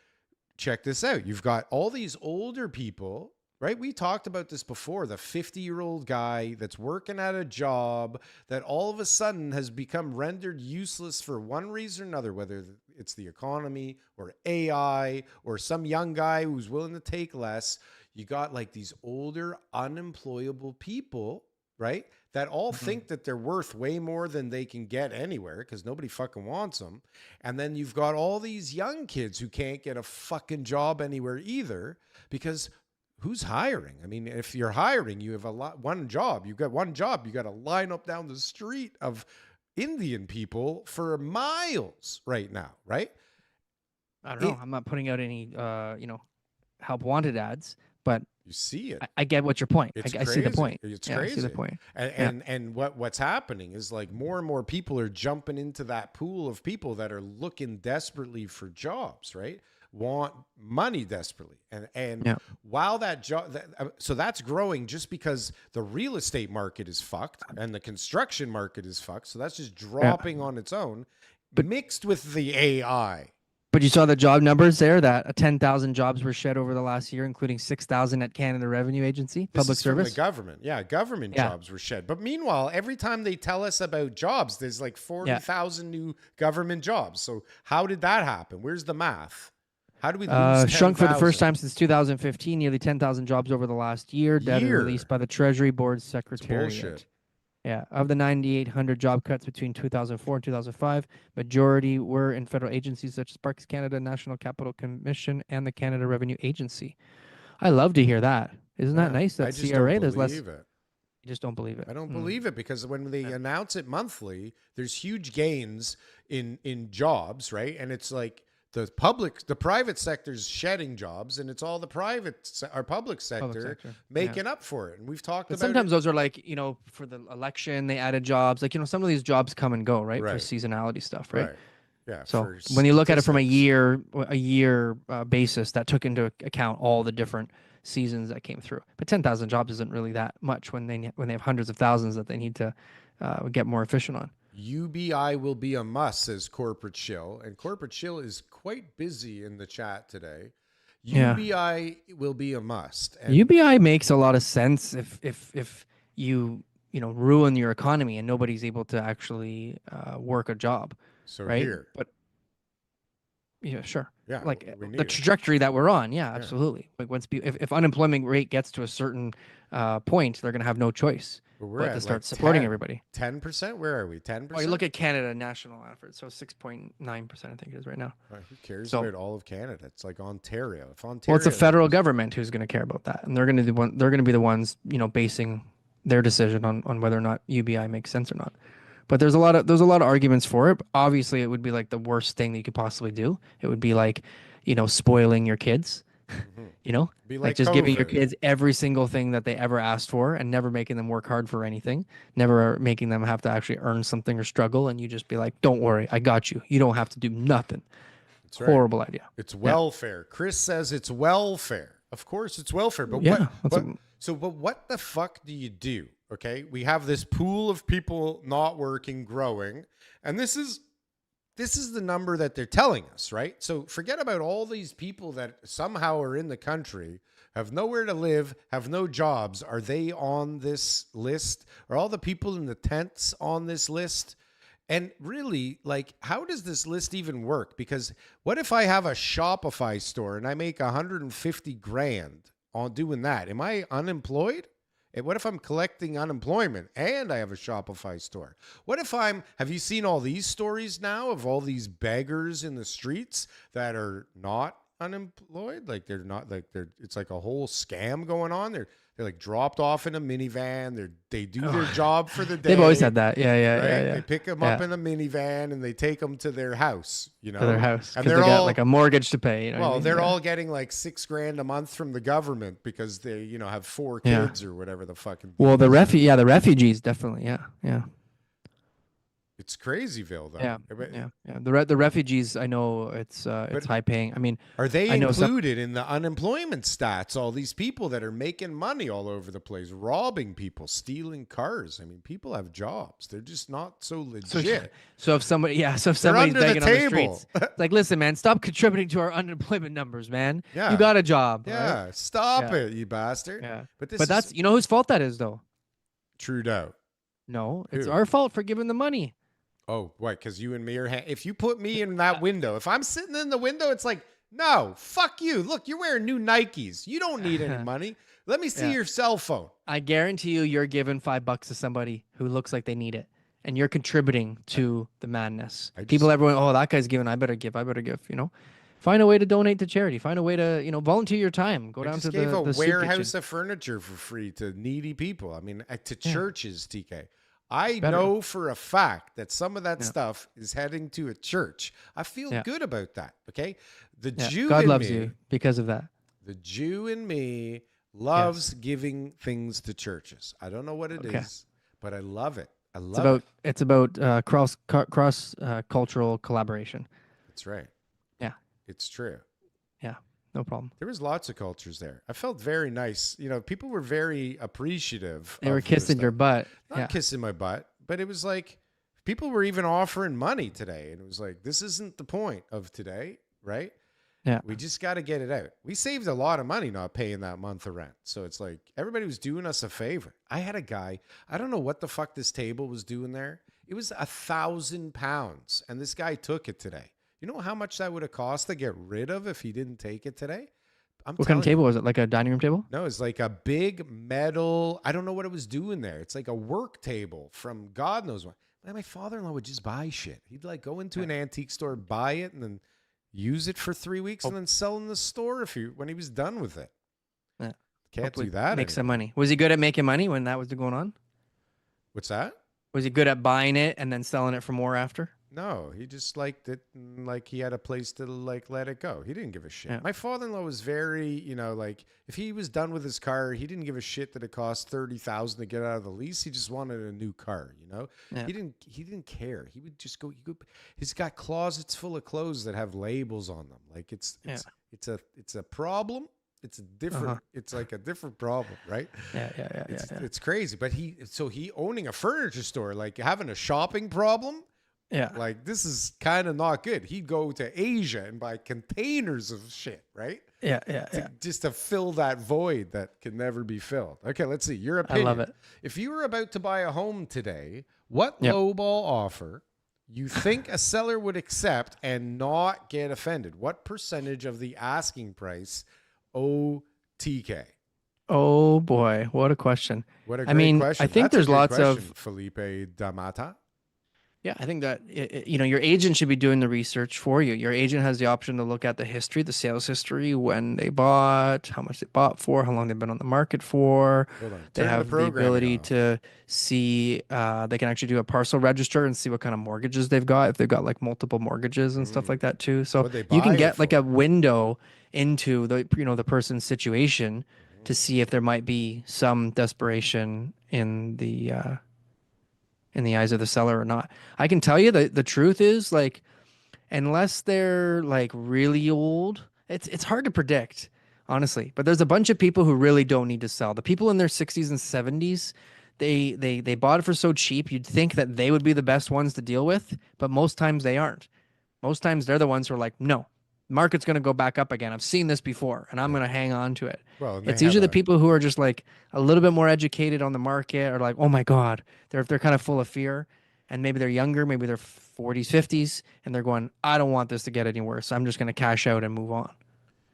check this out. You've got all these older people. Right? We talked about this before, the 50-year-old guy that's working at a job that all of a sudden has become rendered useless for one reason or another, whether it's the economy or AI or some young guy who's willing to take less. You got like these older, unemployable people, right? That all think that they're worth way more than they can get anywhere because nobody fucking wants them. And then you've got all these young kids who can't get a fucking job anywhere either because who's hiring? I mean, if you're hiring, you have one job. You've got one job. You got to line up down the street of Indian people for miles right now, right? I don't know. I'm not putting out any, help wanted ads, but You see it. I get what your point. It's I see the point. It's Yeah, crazy. I see the point. And what's happening is like more and more people are jumping into that pool of people that are looking desperately for jobs, right? Want money desperately. And while that job, so that's growing just because the real estate market is fucked and the construction market is fucked. So that's just dropping on its own, but mixed with the AI. But you saw the job numbers there, that 10,000 jobs were shed over the last year, including 6,000 at Canada Revenue Agency, public service. From the government. Yeah, government jobs were shed. But meanwhile, every time they tell us about jobs, there's like 40,000 new government jobs. So how did that happen? Where's the math? How do we lose 10,000? Shrunk for the first time since 2015, nearly 10,000 jobs over the last year. Data released by the Treasury Board Secretariat. It's bullshit. Yeah, of the 9,800 job cuts between 2004 and 2005, majority were in federal agencies such as Parks Canada, National Capital Commission, and the Canada Revenue Agency. I love to hear that. Isn't that nice? That CRA, there's less. You just don't believe it. I don't believe it because when they announce it monthly, there's huge gains in jobs, right? And it's like the private sector's shedding jobs, and it's all the public sector making up for it. And we've talked about sometimes those are like, for the election, they added jobs. Like, some of these jobs come and go, right? For seasonality stuff, right? Yeah. So when you look at it from a year basis, that took into account all the different seasons that came through. But 10,000 jobs isn't really that much when they have hundreds of thousands that they need to get more efficient on. UBI will be a must, says Corporate Shill. And Corporate Shill is quite busy in the chat today. UBI will be a must. And UBI makes a lot of sense if you ruin your economy and nobody's able to actually work a job. So right? here. But yeah, sure. Yeah, like the trajectory that we're on. Yeah, absolutely. Like if unemployment rate gets to a certain point, they're going to have no choice. But to start supporting everybody. 10%? Where are we? 10%? Oh, you look at Canada national average, so 6.9%, I think it is right now. Who cares about all of Canada? It's like Ontario. Well, it's the federal government who's going to care about that, and they're going to be the ones, basing their decision on whether or not UBI makes sense or not. But there's a lot of arguments for it. Obviously, it would be like the worst thing that you could possibly do. It would be like, spoiling your kids. Be like just giving your kids every single thing that they ever asked for and never making them work hard for anything, never making them have to actually earn something or struggle. And you just be like, don't worry, I got you. You don't have to do nothing. That's right. Horrible idea. It's welfare. Chris says it's welfare. Of course it's welfare. But but what the fuck do you do? Okay. We have this pool of people not working, growing. And this is the number that they're telling us, right? So forget about all these people that somehow are in the country, have nowhere to live, have no jobs. Are they on this list? Are all the people in the tents on this list? And really, like, how does this list even work? Because what if I have a Shopify store and I make 150 grand on doing that? Am I unemployed? And what if I'm collecting unemployment and I have a Shopify store? What if have you seen all these stories now of all these beggars in the streets that are not unemployed? Like it's like a whole scam going on. They're like dropped off in a minivan. They do their job for the day. They've always had that. Yeah. They pick them up in a minivan and they take them to their house, To their house. And they got like a mortgage to pay. They're all getting like $6 grand a month from the government because they, have 4 kids or whatever the fucking. Well, the refugees definitely. Yeah. It's crazyville though. Yeah. The refugees, I know it's high paying. I mean, are they included in the unemployment stats? All these people that are making money all over the place, robbing people, stealing cars. I mean, people have jobs. They're just not so legit. So if somebody's begging on the streets, it's like, listen, man, stop contributing to our unemployment numbers, man. Yeah. You got a job. Yeah. Right? Stop it, you bastard. Yeah. But that's whose fault that is though? Trudeau. No, it's our fault for giving the money. Oh, what? Because you and me are... if you put me in that window, if I'm sitting in the window, it's like, no, fuck you. Look, you're wearing new Nikes. You don't need any money. Let me see your cell phone. I guarantee you're giving $5 to somebody who looks like they need it. And you're contributing to the madness. Everyone, that guy's giving, I better give. Find a way to donate to charity. Find a way to, volunteer your time. Go down to the gave a warehouse of furniture for free to needy people. I mean, to churches, TK. I know for a fact that some of that stuff is heading to a church. I feel good about that. Okay. The Jew God in loves me, you because of that. The Jew in me loves giving things to churches. I don't know what it is, but I love it. I love it. It's about cross cultural collaboration. That's right. Yeah. It's true. Yeah. No problem. There was lots of cultures there. I felt very nice. You know, people were very appreciative. They were kissing your butt. Not kissing my butt, but it was like people were even offering money today. And it was like, this isn't the point of today, right? Yeah. We just got to get it out. We saved a lot of money not paying that month of rent. So it's like everybody was doing us a favor. I had a guy, I don't know what the fuck this table was doing there. It was £1,000 and this guy took it today. You know how much that would have cost to get rid of if he didn't take it today? What kind of table was it? Like a dining room table? No, it's like a big metal. I don't know what it was doing there. It's like a work table from God knows what. My father-in-law would just buy shit. He'd like go into an antique store, buy it, and then use it for 3 weeks and then sell in the store when he was done with it. Yeah. Can't do that. Make some money. Was he good at making money when that was going on? What's that? Was he good at buying it and then selling it for more after? No, he just liked it and like he had a place to like let it go. He didn't give a shit. Yeah. My father-in-law was very, you know, like if he was done with his car, he didn't give a shit that it cost $30,000 to get out of the lease. He just wanted a new car, you know? Yeah. He didn't care. He would just go, he's got closets full of clothes that have labels on them. Like it's a problem. It's a different, it's like a different problem, right? Yeah. It's crazy. But he owning a furniture store, like having a shopping problem. Yeah. Like, this is kind of not good. He'd go to Asia and buy containers of shit, right? Yeah. Just to fill that void that can never be filled. Okay, let's see. Your opinion. I love it. If you were about to buy a home today, what lowball offer you think a seller would accept and not get offended? What percentage of the asking price OTK? Oh, boy. What a question. What a great question. I think That's there's lots question, of... Felipe Damata. Yeah, I think that, your agent should be doing the research for you. Your agent has the option to look at the history, the sales history, when they bought, how much they bought for, how long they've been on the market for. They have the ability to see, they can actually do a parcel register and see what kind of mortgages they've got, if they've got like multiple mortgages and stuff like that too. So you can get like a window into the, the person's situation to see if there might be some desperation in the eyes of the seller or not. I can tell you that the truth is, like, unless they're like really old, it's hard to predict, honestly. But there's a bunch of people who really don't need to sell. The people in their 60s and 70s, they bought it for so cheap, you'd think that they would be the best ones to deal with, but most times they aren't. Most times they're the ones who are like, no, market's going to go back up again. I've seen this before and I'm going to hang on to it. Well, it's usually the people who are just like a little bit more educated on the market, or like, oh my God, they're kind of full of fear, and maybe they're younger, maybe they're 40s, 50s, and they're going, I don't want this to get any worse. So I'm just going to cash out and move on.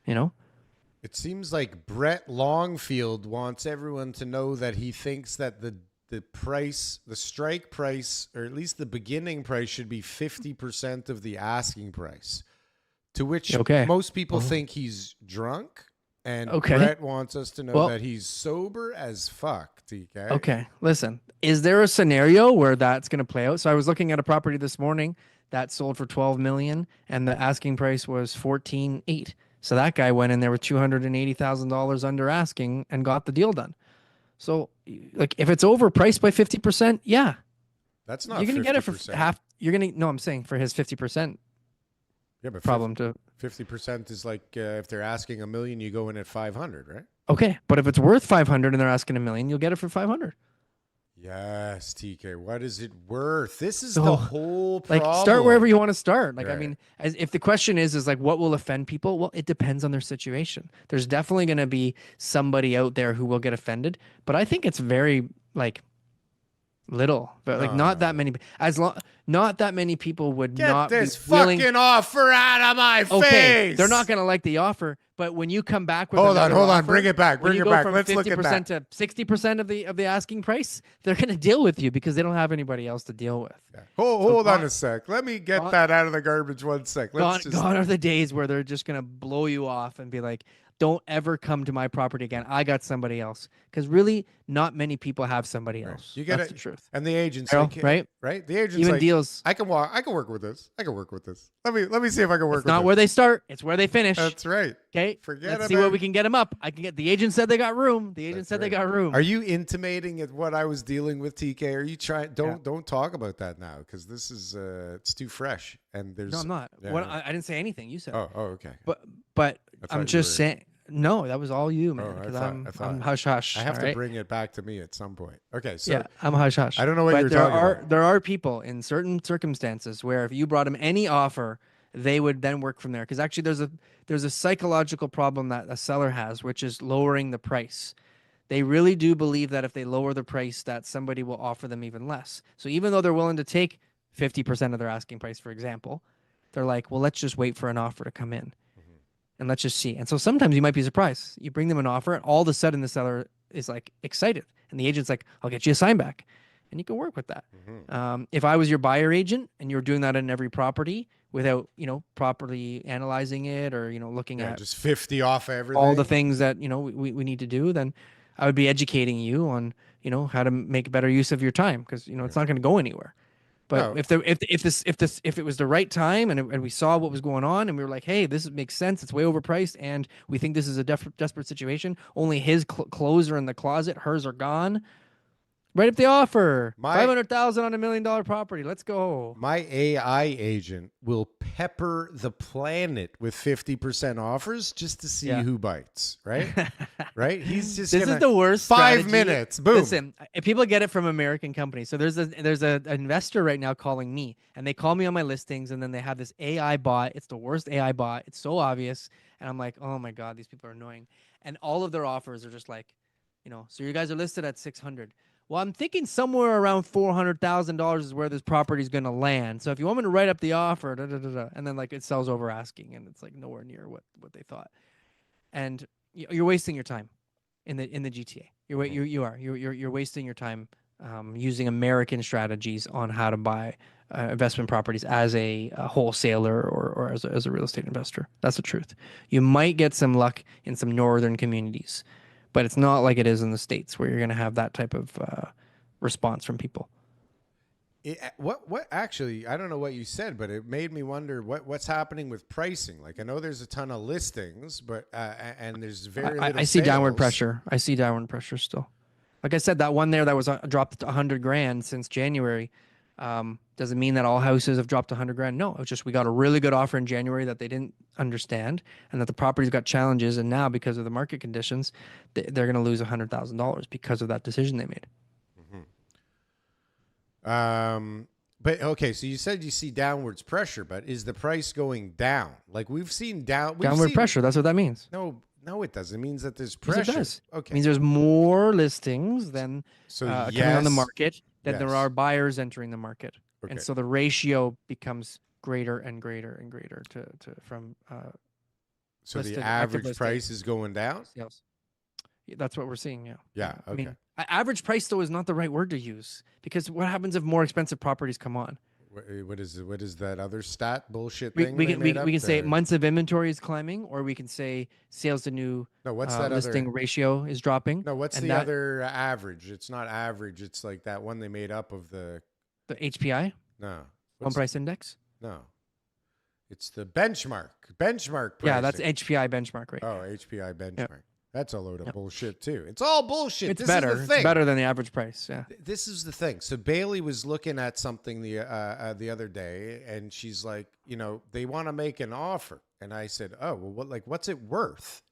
It seems like Brett Longfield wants everyone to know that he thinks that the price, the strike price, or at least the beginning price, should be 50% of the asking price. To which most people think he's drunk, and Brett wants us to know that he's sober as fuck, TK. Okay, listen. Is there a scenario where that's going to play out? So I was looking at a property this morning that sold for $12 million, and the asking price was $14.8. So that guy went in there with $280,000 under asking and got the deal done. So, like, if it's overpriced by 50%, yeah, that's not. You're going to get it for half. No, I'm saying for his 50%. Yeah, but problem to 50% is like if they're asking $1 million, you go in at 500, right? Okay, but if it's worth 500 and they're asking $1 million, you'll get it for 500. Yes, TK. What is it worth? This is the whole problem. Like, start wherever you want to start. Like, right. I mean, if the question is like, what will offend people? Well, it depends on their situation. There's definitely going to be somebody out there who will get offended, but I think it's very like little, but like not that many. Not that many people would not get this be willing. Fucking offer out of my face. They're not going to like the offer, but when you come back with hold on, offer, bring it back, Let's look at that. To 60% of the asking price, they're going to deal with you because they don't have anybody else to deal with. Yeah. Hold on a sec. Let me get that out of the garbage 1 sec. Gone are the days where they're just going to blow you off and be like, don't ever come to my property again. I got somebody else. Because really, not many people have somebody else. You get That's it. the truth. And the agent's Darryl, like, right? right? The agent's Even like, deals. I can work with this. I can work with this. Let me see if I can work It's with not this. where they start. It's where they finish. That's right. Okay. Forget Let's see where we can get them up. I can get the agent said they got room. The agent said they got room. Are you intimating at what I was dealing with, TK? Are you trying? Don't talk about that now because this is it's too fresh. And there's No, I'm not. Yeah, What I didn't say anything. You said. Oh, okay. But I'm just saying. No, that was all you, man. Because I'm hush hush. I have to bring it back to me at some point. Okay, so yeah, I'm hush hush. I don't know what you're talking about. There are people in certain circumstances where if you brought them any offer, they would then work from there. Because actually, there's a psychological problem that a seller has, which is lowering the price. They really do believe that if they lower the price, that somebody will offer them even less. So even though they're willing to take 50% of their asking price, for example, they're like, well, let's just wait for an offer to come in. And let's just see. And so sometimes you might be surprised. You bring them an offer, and all of a sudden the seller is like excited, and the agent's like, "I'll get you a sign back," and you can work with that. If I was your buyer agent and you're doing that in every property without properly analyzing it or looking at just 50 off everything, all the things that we need to do, then I would be educating you on how to make better use of your time because it's not going to go anywhere. But No. if it was the right time and we saw what was going on and we were like, hey, this makes sense, it's way overpriced, and we think this is a desperate situation. Only his clothes are in the closet, hers are gone. Right up the offer, $500,000 on $1 million property. Let's go. My AI agent will pepper the planet with 50% offers just to see who bites. Right, right. He's just this is the worst. 5 strategy. minutes. Boom. Listen, if people get it from American companies. So there's a investor right now calling me, and they call me on my listings, and then they have this AI bot. It's the worst AI bot. It's so obvious, and I'm like, oh my god, these people are annoying. And all of their offers are just like, so you guys are listed at 600. Well, I'm thinking somewhere around $400,000 is where this property is going to land. So if you want me to write up the offer, and then it sells over asking, and it's nowhere near what they thought, and you're wasting your time in the GTA. You're wasting your time using American strategies on how to buy investment properties as a wholesaler or as a real estate investor. That's the truth. You might get some luck in some northern communities, but it's not like it is in the States where you're going to have that type of response from people. What actually, I don't know what you said, but it made me wonder what's happening with pricing. I know there's a ton of listings, but and there's very little I see sales. downward pressure. I see downward pressure still. Like I said, that one there that was dropped $100,000 since January. Doesn't mean that all houses have dropped $100,000. No, it's just we got a really good offer in January that they didn't understand, and that the property's got challenges, and now because of the market conditions, they're going to lose $100,000 because of that decision they made. But okay, so you said you see downwards pressure, but is the price going down? We've seen downward pressure. That's what that means. No, it doesn't. It means that there's pressure. Yes, it does. Okay. It means there's more listings than coming on the market than there are buyers entering the market. Okay. And so the ratio becomes greater and greater and greater from so the average price is going down? Yes. That's what we're seeing, yeah. Yeah, okay. I mean, average price, though, is not the right word to use, because what happens if more expensive properties come on? What is that other stat bullshit we thing? We can say months of inventory is climbing, or we can say sales to new listing ratio is dropping. No, what's the other average? It's not average. It's like that one they made up of the HPI? No. Home price index? No. It's the benchmark pricing. Yeah, that's HPI benchmark, right? Oh, HPI benchmark. Yep. That's a load of bullshit too. It's all bullshit. It's better. It's better than the average price. Yeah. This is the thing. So Bailey was looking at something the other day, and she's like, they want to make an offer, and I said, oh, well, what's it worth?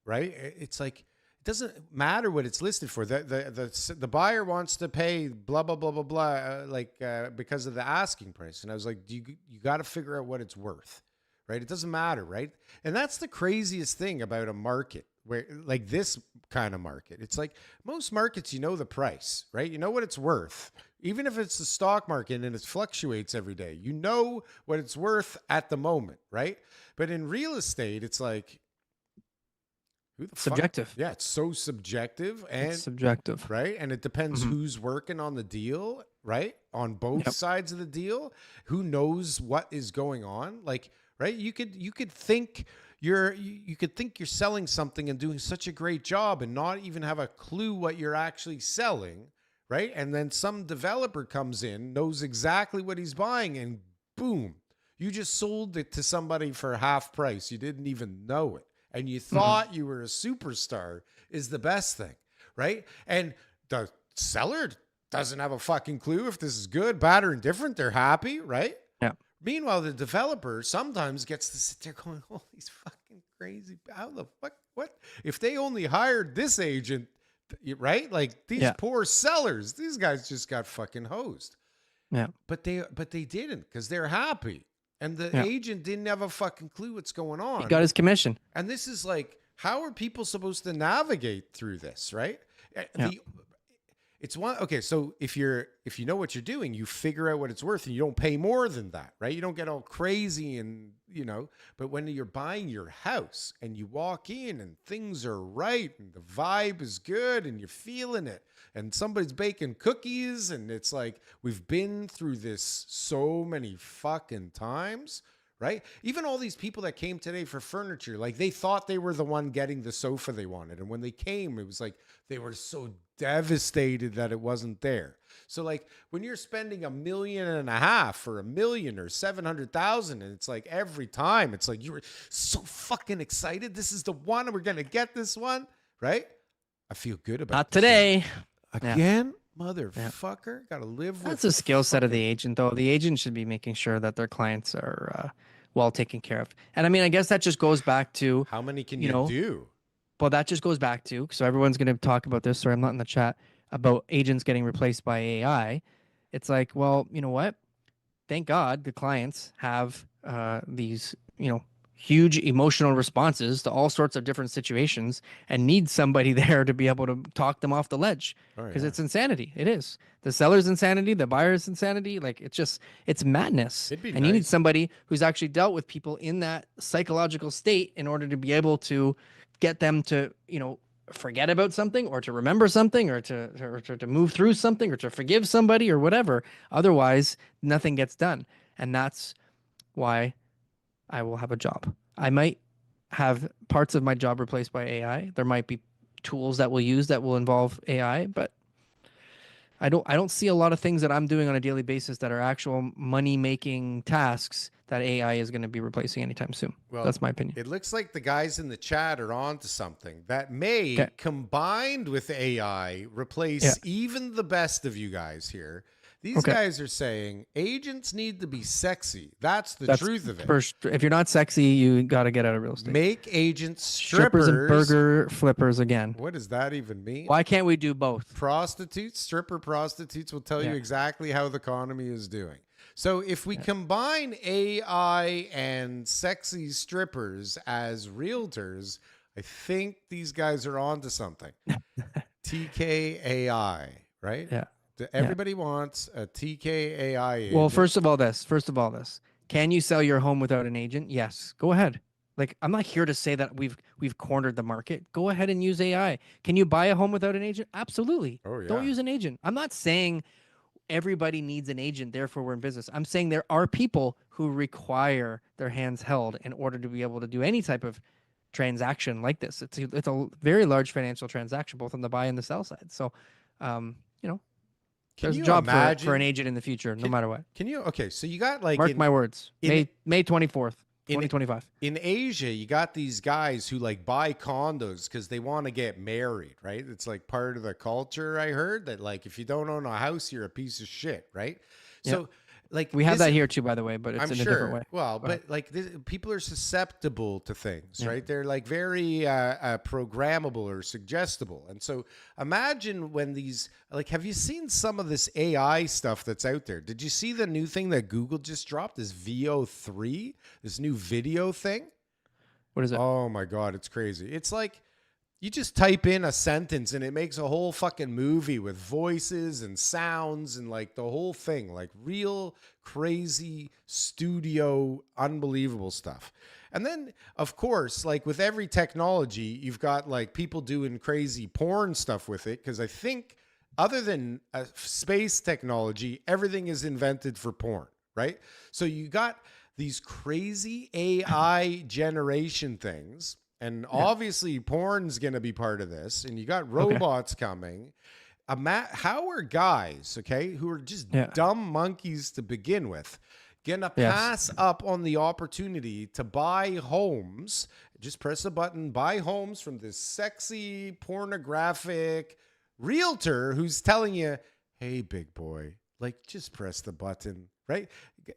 Right? It's like, it doesn't matter what it's listed for. The buyer wants to pay blah blah blah blah blah because of the asking price, and I was like, you got to figure out what it's worth. Right? It doesn't matter, right? And that's the craziest thing about a market, where this kind of market. It's like most markets, the price, right? You know what it's worth. Even if it's the stock market and it fluctuates every day, you know what it's worth at the moment, right? But in real estate, it's like, who the subjective. Yeah, it's so subjective and it's subjective, right? And it depends who's working on the deal, right? On both sides of the deal, who knows what is going on, right? You could think you could think you're selling something and doing such a great job and not even have a clue what you're actually selling, right? And then some developer comes in, knows exactly what he's buying, and boom, you just sold it to somebody for half price. You didn't even know it. And you thought you were a superstar is the best thing, right? And the seller doesn't have a fucking clue if this is good, bad, or indifferent. They're happy, right? Yeah. Meanwhile, the developer sometimes gets to sit there going, "Oh, he's fucking crazy. How the fuck? What? If they only hired this agent, right? Like these poor sellers, these guys just got fucking hosed." Yeah. But they didn't because they're happy. And the agent didn't have a fucking clue what's going on. He got his commission. And this is like, how are people supposed to navigate through this, right? Yeah. It's one, okay, so if you know what you're doing, you figure out what it's worth and you don't pay more than that, right? You don't get all crazy and, but when you're buying your house and you walk in and things are right and the vibe is good and you're feeling it and somebody's baking cookies and it's like, we've been through this so many fucking times, right? Even all these people that came today for furniture, like they thought they were the one getting the sofa they wanted. And when they came, it was like, they were so devastated that it wasn't there. So like when you're spending $1.5 million for $1 million or 700,000, and it's like every time it's like, you were so fucking excited. This is the one. We're going to get this one, right? I feel good about it. Not today. Again? Motherfucker. Got to live with That's a skill set of the agent, though. The agent should be making sure that their clients are well taken care of. And I mean, I guess that just goes back to how many can you do? Well, that just goes back to, so everyone's going to talk about this. Sorry, I'm not in the chat about agents getting replaced by AI. It's like, well, you know what? Thank God the clients have these, huge emotional responses to all sorts of different situations and need somebody there to be able to talk them off the ledge because it's insanity. It is. The seller's insanity, the buyer's insanity. Like it's madness. And you need somebody who's actually dealt with people in that psychological state in order to be able to get them to, forget about something or to remember something or to move through something or to forgive somebody or whatever. Otherwise, nothing gets done. And that's why I will have a job. I might have parts of my job replaced by AI. There might be tools that we'll use that will involve AI, but I don't see a lot of things that I'm doing on a daily basis that are actual money-making tasks that AI is going to be replacing anytime soon. Well, that's my opinion. It looks like the guys in the chat are on to something that may, combined with AI, replace even the best of you guys here. These guys are saying agents need to be sexy. That's the truth of it. If you're not sexy, you got to get out of real estate. Make agents strippers and burger flippers again. What does that even mean? Why can't we do both? Prostitutes will tell you exactly how the economy is doing. So if we combine AI and sexy strippers as realtors, I think these guys are on to something. TKAI, right? Yeah. Everybody wants a TKAI agent. Well, first of all this. Can you sell your home without an agent? Yes. Go ahead. Like, I'm not here to say that we've cornered the market. Go ahead and use AI. Can you buy a home without an agent? Absolutely. Oh, yeah. Don't use an agent. I'm not saying everybody needs an agent, therefore we're in business. I'm saying there are people who require their hands held in order to be able to do any type of transaction like this. It's a very large financial transaction, both on the buy and the sell side. So, there's a job for an agent in the future, no matter what. So you got like... Mark my words, May 24th, 2025. In Asia, you got these guys who like buy condos because they want to get married, right? It's like part of the culture, I heard, that like if you don't own a house, you're a piece of shit, right? So like we have that here too, by the way, but it's in a different way. Well, but like people are susceptible to things, right? They're like very programmable or suggestible. And so imagine when these, like, have you seen some of this AI stuff that's out there? Did you see the new thing that Google just dropped, this VO3, this new video thing? What is it? Oh my God, it's crazy. It's like, you just type in a sentence and it makes a whole fucking movie with voices and sounds and like the whole thing, like real crazy studio, unbelievable stuff. And then, of course, like with every technology, you've got like people doing crazy porn stuff with it. Because I think other than space technology, everything is invented for porn, right? So you got these crazy AI generation things. And obviously porn's going to be part of this. And you got robots coming. How are guys, okay, who are just dumb monkeys to begin with, going to pass up on the opportunity to buy homes? Just press a button, buy homes from this sexy, pornographic realtor who's telling you, hey, big boy, like, just press the button, right?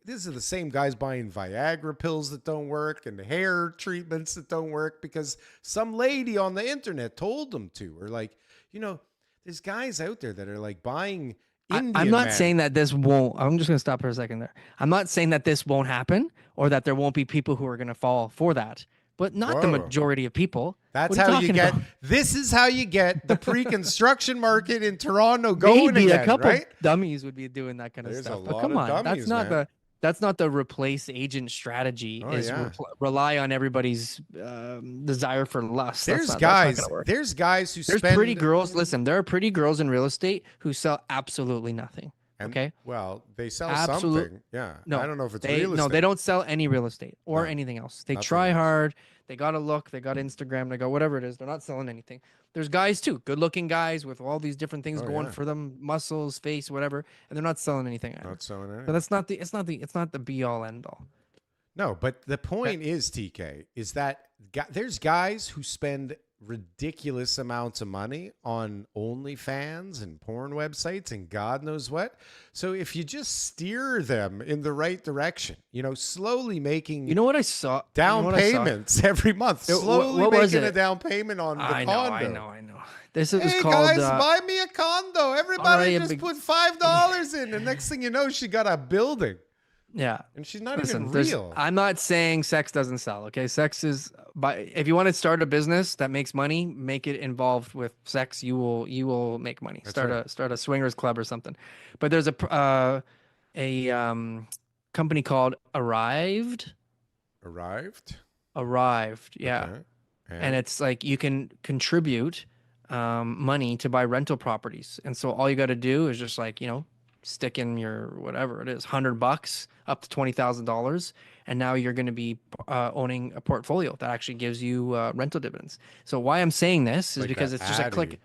These are the same guys buying Viagra pills that don't work and hair treatments that don't work because some lady on the internet told them to. Or like, you know, there's guys out there that are like buying Indian I'm not men. saying that this won't. I'm just going to stop for a second there. I'm not saying that this won't happen or that there won't be people who are going to fall for that, but not the majority of people. That's how you get. This is how you get the pre-construction market in Toronto going Maybe again, a couple right? dummies would be doing that kind of There's stuff. a But lot come of on, dummies, that's not the replace agent strategy. Rely on everybody's desire for lust. There's guys who there's pretty girls. Listen, there are pretty girls in real estate who sell absolutely nothing. Okay. Well, they sell something. Yeah. No, I don't know if it's real estate. No, they don't sell any real estate or anything else. They try hard. They got to look. They got Instagram. They got whatever it is. They're not selling anything. There's guys too, good-looking guys with all these different things going for them, muscles, face, whatever, and they're not selling anything. Not selling anything. But that's not the. It's not the be-all, end-all. No, but the point is, TK, is that there's guys who spend ridiculous amounts of money on OnlyFans and porn websites and God knows what. So if you just steer them in the right direction, you know, slowly making, you know what I saw, down payments every month, slowly making a down payment on the condo. I know. This is called. Hey guys, buy me a condo. Everybody just put $5 in, and next thing you know, she got a building. Yeah. And she's not even real. I'm not saying sex doesn't sell. Okay. Sex is, if you want to start a business that makes money, make it involved with sex. You will make money. Start a swingers club or something. But there's a company called Arrived. Yeah. Okay. And it's like you can contribute money to buy rental properties. And so all you got to do is just like, you know, stick in your whatever it is, $100 up to $20,000, and now you're going to be owning a portfolio that actually gives you rental dividends. So why I'm saying this is because it's just a click.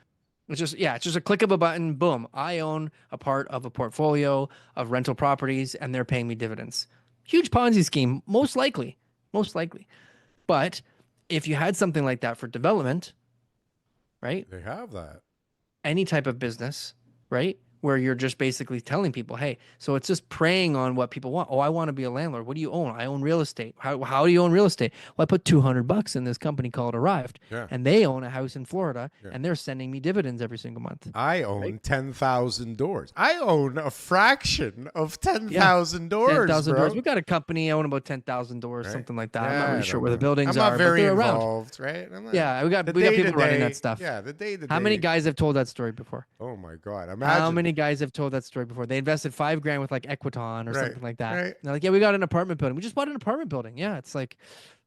It's just a click of a button. Boom! I own a part of a portfolio of rental properties, and they're paying me dividends. Huge Ponzi scheme, most likely. But if you had something like that for development, right? They have that. Any type of business, right? Where you're just basically telling people, hey, so it's just preying on what people want. Oh, I want to be a landlord. What do you own? I own real estate. How do you own real estate? Well, I put $200 in this company called Arrived, and they own a house in Florida, and they're sending me dividends every single month. I own 10,000 doors. I own a fraction of 10,000 doors. 10,000 doors. We got a company. I own about 10,000 doors, something like that. I'm not really sure where the buildings are. I'm not very involved, right? We got people running that stuff. Yeah, the day-to-day. How many guys have told that story before? Oh my God! How many guys have told that story before? They invested $5,000 with like Equiton or something like that. Right. They're like, yeah, we got an apartment building. We just bought an apartment building. Yeah, it's like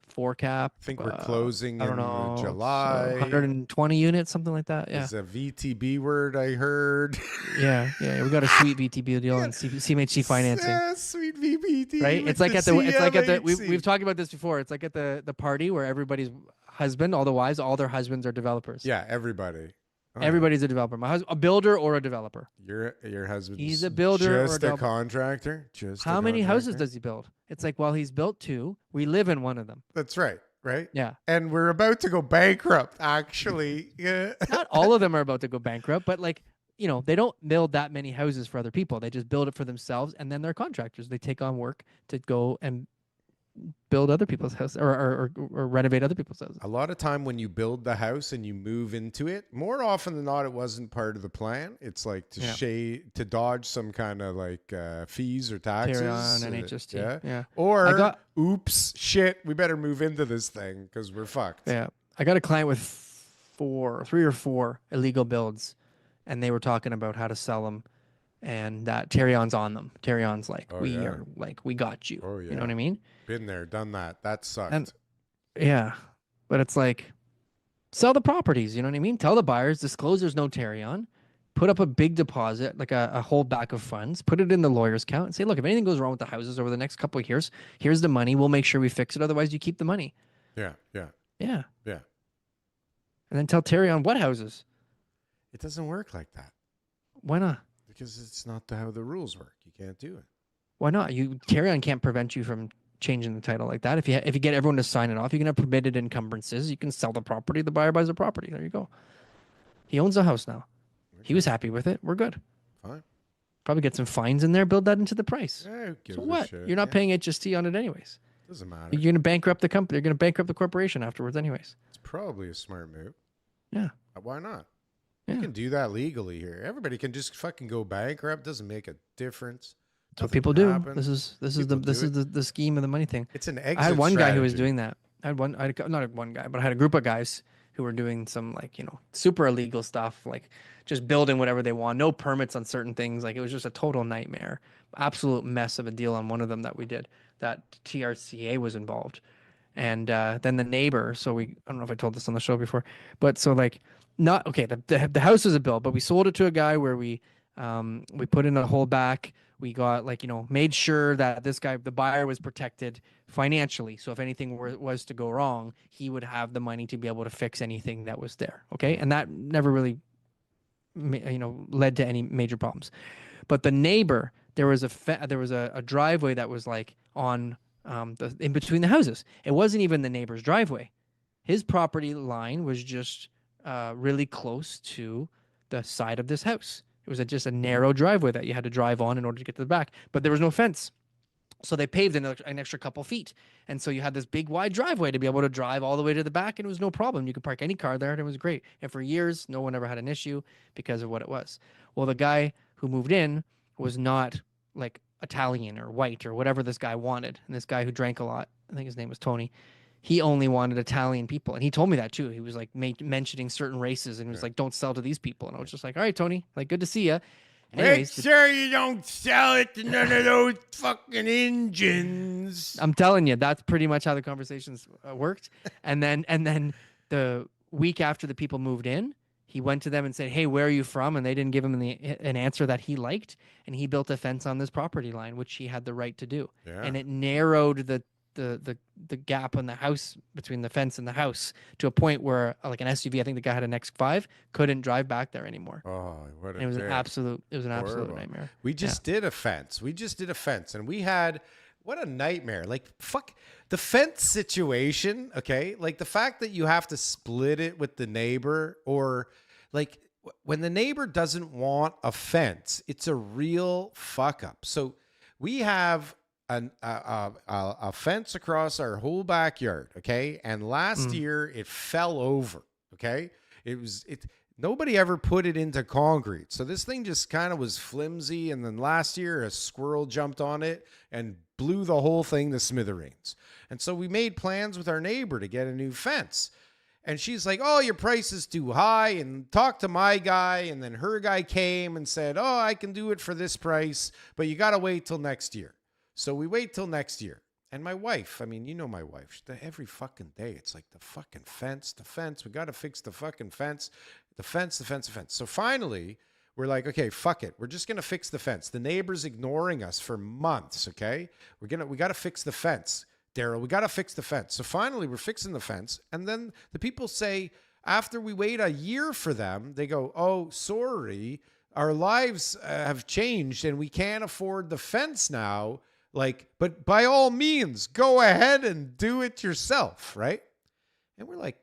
4 cap. I think we're closing in July. 120 units, something like that. Yeah. It's a VTB word I heard. Yeah. We got a sweet VTB deal on CMHC financing. Yeah, sweet VTB. Right. It's like we've talked about this before. It's like at the party where everybody's husband, all the wives, all their husbands are developers. Yeah, everybody. Everybody's a developer. My husband, a builder or a developer. Your husband. He's a builder just or a contractor. How many houses does he build? It's like, well, he's built 2. We live in one of them. That's right. Right. Yeah. And we're about to go bankrupt. Actually, not all of them are about to go bankrupt, but like, you know, they don't build that many houses for other people. They just build it for themselves, and then they're contractors. They take on work to go and build other people's houses or renovate other people's houses. A lot of time when you build the house and you move into it, more often than not, it wasn't part of the plan. It's like to dodge some kind of like fees or taxes. Carry on and HST. Yeah. Or oops, shit, we better move into this thing because we're fucked. Yeah. I got a client with 3 or 4 illegal builds, and they were talking about how to sell them. And that Terrion's on them. Terrion's like, are like, we got you. You know what I mean? Been there, done that. That sucked. And, but it's like, sell the properties. You know what I mean? Tell the buyers, disclose there's no Terrion. put up a big deposit, like a holdback of funds, put it in the lawyer's account, and say, look, if anything goes wrong with the houses over the next couple of years, here's the money. We'll make sure we fix it. Otherwise, you keep the money. Yeah. Yeah. Yeah. And then tell Terry on what houses. It doesn't work like that. Why not? Because it's not how the rules work. You can't do it. Why not? Carry-on can't prevent you from changing the title like that. If you get everyone to sign it off, you can have permitted encumbrances. You can sell the property. The buyer buys the property. There you go. He owns the house now. Okay. He was happy with it. We're good. Fine. Probably get some fines in there. Build that into the price. Yeah, so what? You're not paying HST on it anyways. Doesn't matter. You're going to bankrupt the company. You're going to bankrupt the corporation afterwards anyways. It's probably a smart move. Yeah. Why not? Yeah. You can do that legally here. Everybody can just fucking go bankrupt. Doesn't make a difference. That's what people do. This is the scheme of the money thing. It's an exit I had one strategy. guy who was doing that. I had not one guy, but I had a group of guys who were doing some super illegal stuff, like just building whatever they want, no permits on certain things. Like it was just a total nightmare, absolute mess of a deal on one of them that we did. That TRCA was involved, and then the neighbor. So I don't know if I told this on the show before, but so like not okay. The house was a bill, but we sold it to a guy where we put in a holdback. We got made sure that this guy, the buyer, was protected financially. So if anything was to go wrong, he would have the money to be able to fix anything that was there. Okay. And that never really, led to any major problems. But the neighbor, there was a driveway that was like on in between the houses. It wasn't even the neighbor's driveway. His property line was just really close to the side of this house. It was just a narrow driveway that you had to drive on in order to get to the back, but there was no fence. So they paved an extra couple feet. And so you had this big wide driveway to be able to drive all the way to the back, and it was no problem. You could park any car there, and it was great. And for years, no one ever had an issue because of what it was. Well, the guy who moved in was not like Italian or white or whatever this guy wanted. And this guy who drank a lot, I think his name was Tony, he only wanted Italian people. And he told me that too. He was like mentioning certain races and he was like, don't sell to these people. And I was just like, all right, Tony, like, good to see you. Make sure you don't sell it to none of those fucking Indians. I'm telling you, that's pretty much how the conversations worked. And then the week after the people moved in, he went to them and said, hey, where are you from? And they didn't give him an answer that he liked. And he built a fence on this property line, which he had the right to do. Yeah. And it narrowed the gap in the house between the fence and the house to a point where like an SUV, I think the guy had an X5, couldn't drive back there anymore. Oh, what a it was an absolute nightmare. We just did a fence. And we had, what a nightmare. Like, fuck the fence situation. Okay. Like the fact that you have to split it with the neighbor, or like when the neighbor doesn't want a fence, it's a real fuck up. So we have a fence across our whole backyard, okay? And last year it fell over, okay? Nobody ever put it into concrete. So this thing just kind of was flimsy, and then last year a squirrel jumped on it and blew the whole thing to smithereens. And so we made plans with our neighbor to get a new fence. And she's like, oh, your price is too high, and talked to my guy, and then her guy came and said, oh, I can do it for this price, but you got to wait till next year. So we wait till next year. And my wife, I mean, you know my wife, every fucking day, it's like the fucking fence. We got to fix the fucking fence, the fence. So finally, we're like, okay, fuck it. We're just going to fix the fence. The neighbor's ignoring us for months, okay? We got to fix the fence. Darryl, we got to fix the fence. So finally, we're fixing the fence. And then the people say, after we wait a year for them, they go, oh, sorry, our lives have changed and we can't afford the fence now. Like, but by all means, go ahead and do it yourself, right? And we're like,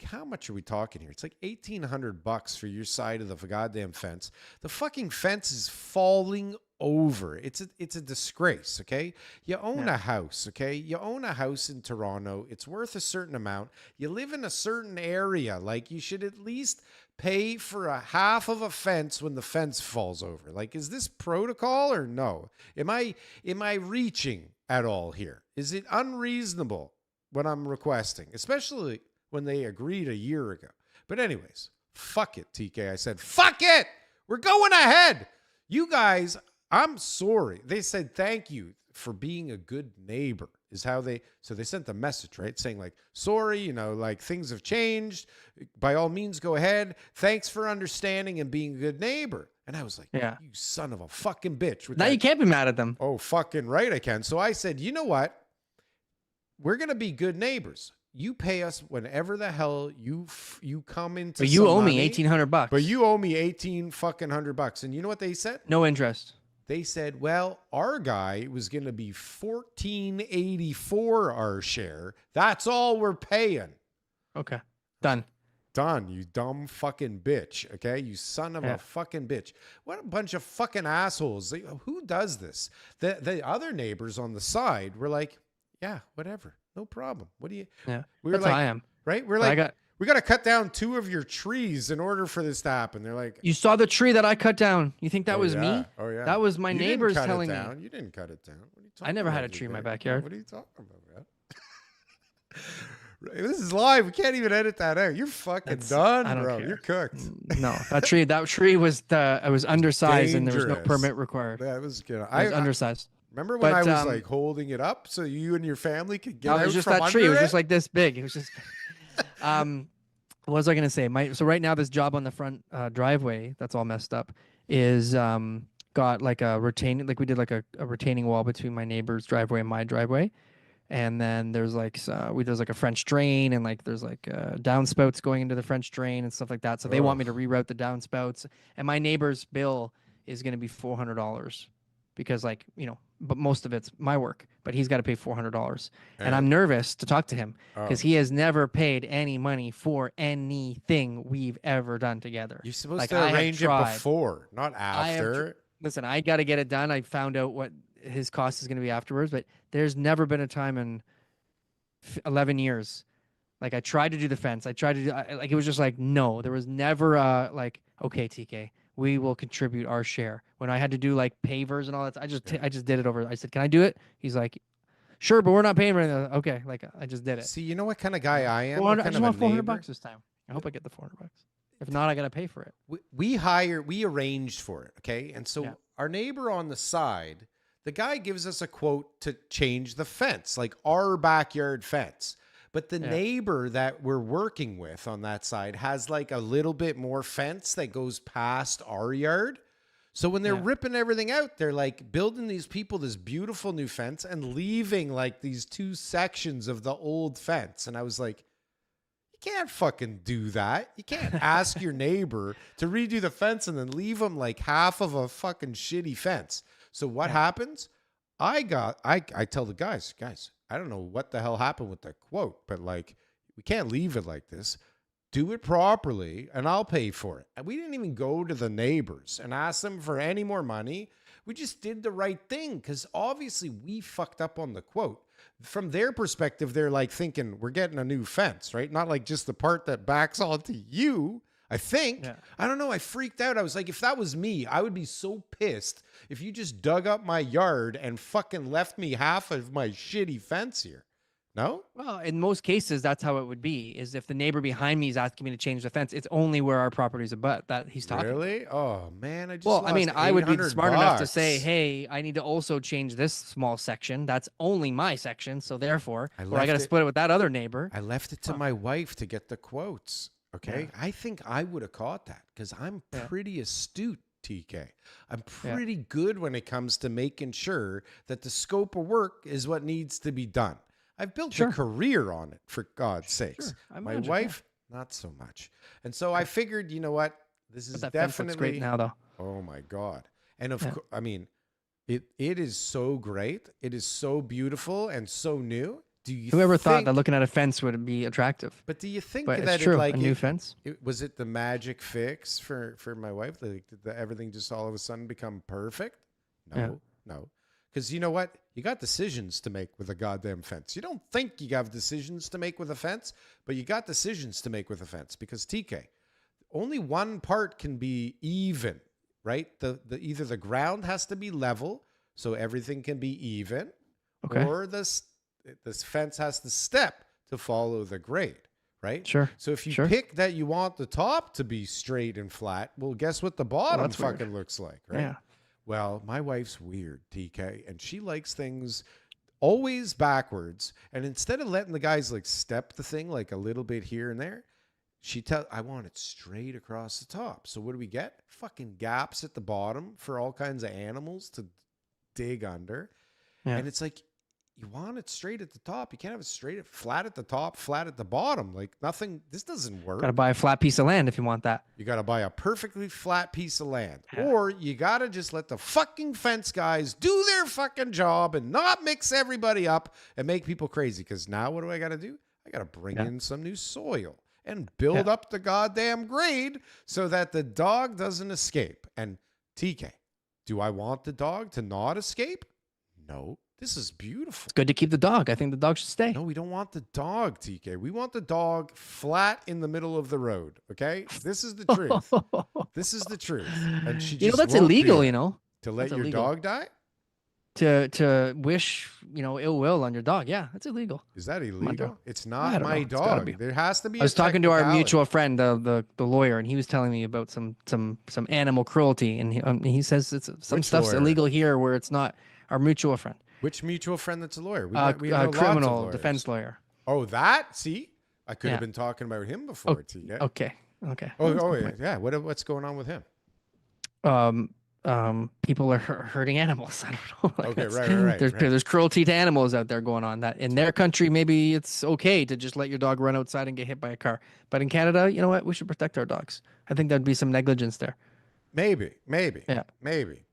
how much are we talking here? It's like $1,800 for your side of the goddamn fence. The fucking fence is falling over. It's a disgrace, okay? You own a house, okay? You own a house in Toronto. It's worth a certain amount. You live in a certain area. Like, you should at least pay for a half of a fence when the fence falls over. Like, is this protocol or no? Am I reaching at all here? Is it unreasonable what I'm requesting, especially when they agreed a year ago? But anyways, fuck it, TK. I said, fuck it. We're going ahead. You guys, I'm sorry. They said, thank you for being a good neighbor is how they sent the message, right? Saying like, sorry, you know, like things have changed. By all means, go ahead. Thanks for understanding and being a good neighbor. And I was like, Yeah. you son of a fucking bitch. With Now you can't be mad at them. Oh, fucking right I can. So I said, you know what? We're going to be good neighbors. You pay us whenever the hell you come into. But you owe me money, $1,800. But you owe me $1,800. And you know what they said? No interest. They said, well, our guy was going to be $1,484 our share. That's all we're paying. Okay. Done. Done, you dumb fucking bitch. Okay, you son of a fucking bitch. What a bunch of fucking assholes. Who does this? The other neighbors on the side were like, yeah, whatever. No problem. What do you? Yeah, we were that's like, how I am. Right? We're like, we got to cut down 2 of your trees in order for this to happen. They're like, you saw the tree that I cut down. You think that was me? Oh yeah. That was my neighbors telling me. You didn't cut it down. What are you talking I never about, had a tree in my backyard. What are you talking about, man? This is live. We can't even edit that out. You're fucking done, bro. Care. You're cooked. No, that tree was undersized and there was no permit required. That was good. It was undersized. Remember when I was like holding it up so you and your family could get out it was just from that tree. It was just like this big. It was just. What was I gonna say? So right now this job on the front driveway that's all messed up is got like a retaining, like we did like a retaining wall between my neighbor's driveway and my driveway, and then there's like there's like a French drain and like there's like downspouts going into the French drain and stuff like that. So they want me to reroute the downspouts, and my neighbor's bill is gonna be $400 because like but most of it's my work, but he's got to pay $400. And I'm nervous to talk to him because he has never paid any money for anything we've ever done together. You're supposed to arrange it before, not after. Listen, I got to get it done. I found out what his cost is going to be afterwards, but there's never been a time in 11 years. Like I tried to do the fence. I tried to do, like, it was just like, no, there was never like, okay, TK, we will contribute our share. When I had to do like pavers and all that, I just did it over. I said, can I do it? He's like, sure, but we're not paying for anything. Okay, like I just did it. See, you know what kind of guy I am? I just want $400 this time. I hope I get the $400. If not, I got to pay for it. We arranged for it, okay? And so our neighbor on the side, the guy gives us a quote to change the fence, like our backyard fence. But the neighbor that we're working with on that side has like a little bit more fence that goes past our yard. So when they're ripping everything out, they're like building these people this beautiful new fence and leaving like these 2 sections of the old fence. And I was like, you can't fucking do that. You can't ask your neighbor to redo the fence and then leave them like half of a fucking shitty fence. So what happens? I tell the guys, I don't know what the hell happened with that quote, but like, we can't leave it like this. Do it properly and I'll pay for it. And we didn't even go to the neighbors and ask them for any more money. We just did the right thing because obviously we fucked up on the quote. From their perspective, they're like thinking we're getting a new fence, right? Not like just the part that backs onto you. I think. Yeah. I don't know. I freaked out. I was like, if that was me, I would be so pissed if you just dug up my yard and fucking left me half of my shitty fence here. No? Well, in most cases, that's how it would be, is if the neighbor behind me is asking me to change the fence, it's only where our property's abut that he's talking. Really? Oh, man. I would be smart enough to say, hey, I need to also change this small section. That's only my section. So therefore, I got to split it with that other neighbor. I left it to my wife to get the quotes. Okay. Yeah. I think I would have caught that because I'm pretty astute, TK. I'm pretty good when it comes to making sure that the scope of work is what needs to be done. I've built a career on it, for God's sakes. My wife, not so much. And so I figured, you know what? This is definitely great now, though. Oh my God. And of course, I mean, it is so great. It is so beautiful and so new. Whoever thought that looking at a fence would be attractive? But do you think that it's true, like a new fence? Was it the magic fix for my wife? Like, did everything just all of a sudden become perfect? No. Because you know what? You got decisions to make with a goddamn fence. You don't think you have decisions to make with a fence, but you got decisions to make with a fence. Because TK, only one part can be even, right? Either the ground has to be level, so everything can be even, or this fence has to step to follow the grade, right? Sure. So if you pick that you want the top to be straight and flat, well, guess what the bottom fucking looks like, right? Yeah. Well, my wife's weird, TK, and she likes things always backwards. And instead of letting the guys like step the thing like a little bit here and there, I want it straight across the top. So what do we get? Fucking gaps at the bottom for all kinds of animals to dig under. Yeah. And it's like, you want it straight at the top. You can't have it flat at the top, flat at the bottom. Like nothing, this doesn't work. Got to buy a flat piece of land if you want that. You got to buy a perfectly flat piece of land. Yeah. Or you got to just let the fucking fence guys do their fucking job and not mix everybody up and make people crazy. Because now what do I got to do? I got to bring in some new soil and build up the goddamn grade so that the dog doesn't escape. And TK, do I want the dog to not escape? No. This is beautiful. It's good to keep the dog. I think the dog should stay. No, we don't want the dog, TK. We want the dog flat in the middle of the road. Okay, this is the truth. This is the truth. And she just that's won't illegal. do it. You know, To let that's your illegal. dog die? To wish ill will on your dog. Yeah, that's illegal. Is that on, illegal? It's I not don't my know. It's gotta dog. be. There has to be. I was talking to our technicality. mutual friend, the lawyer, and he was telling me about some animal cruelty, and he says some Which stuff's lawyer? illegal here where it's not. Our mutual friend, Which mutual friend that's a lawyer? We know lots of criminal lawyers. defense lawyer. Oh, that? See? I could have Yeah. been talking about him before, TK. Okay. Oh, yeah. What's going on with him? People are hurting animals. I don't know. Okay, right. There's cruelty to animals out there going on. That in their country, maybe it's okay to just let your dog run outside and get hit by a car. But in Canada, you know what? We should protect our dogs. I think there'd be some negligence there. Maybe. Yeah.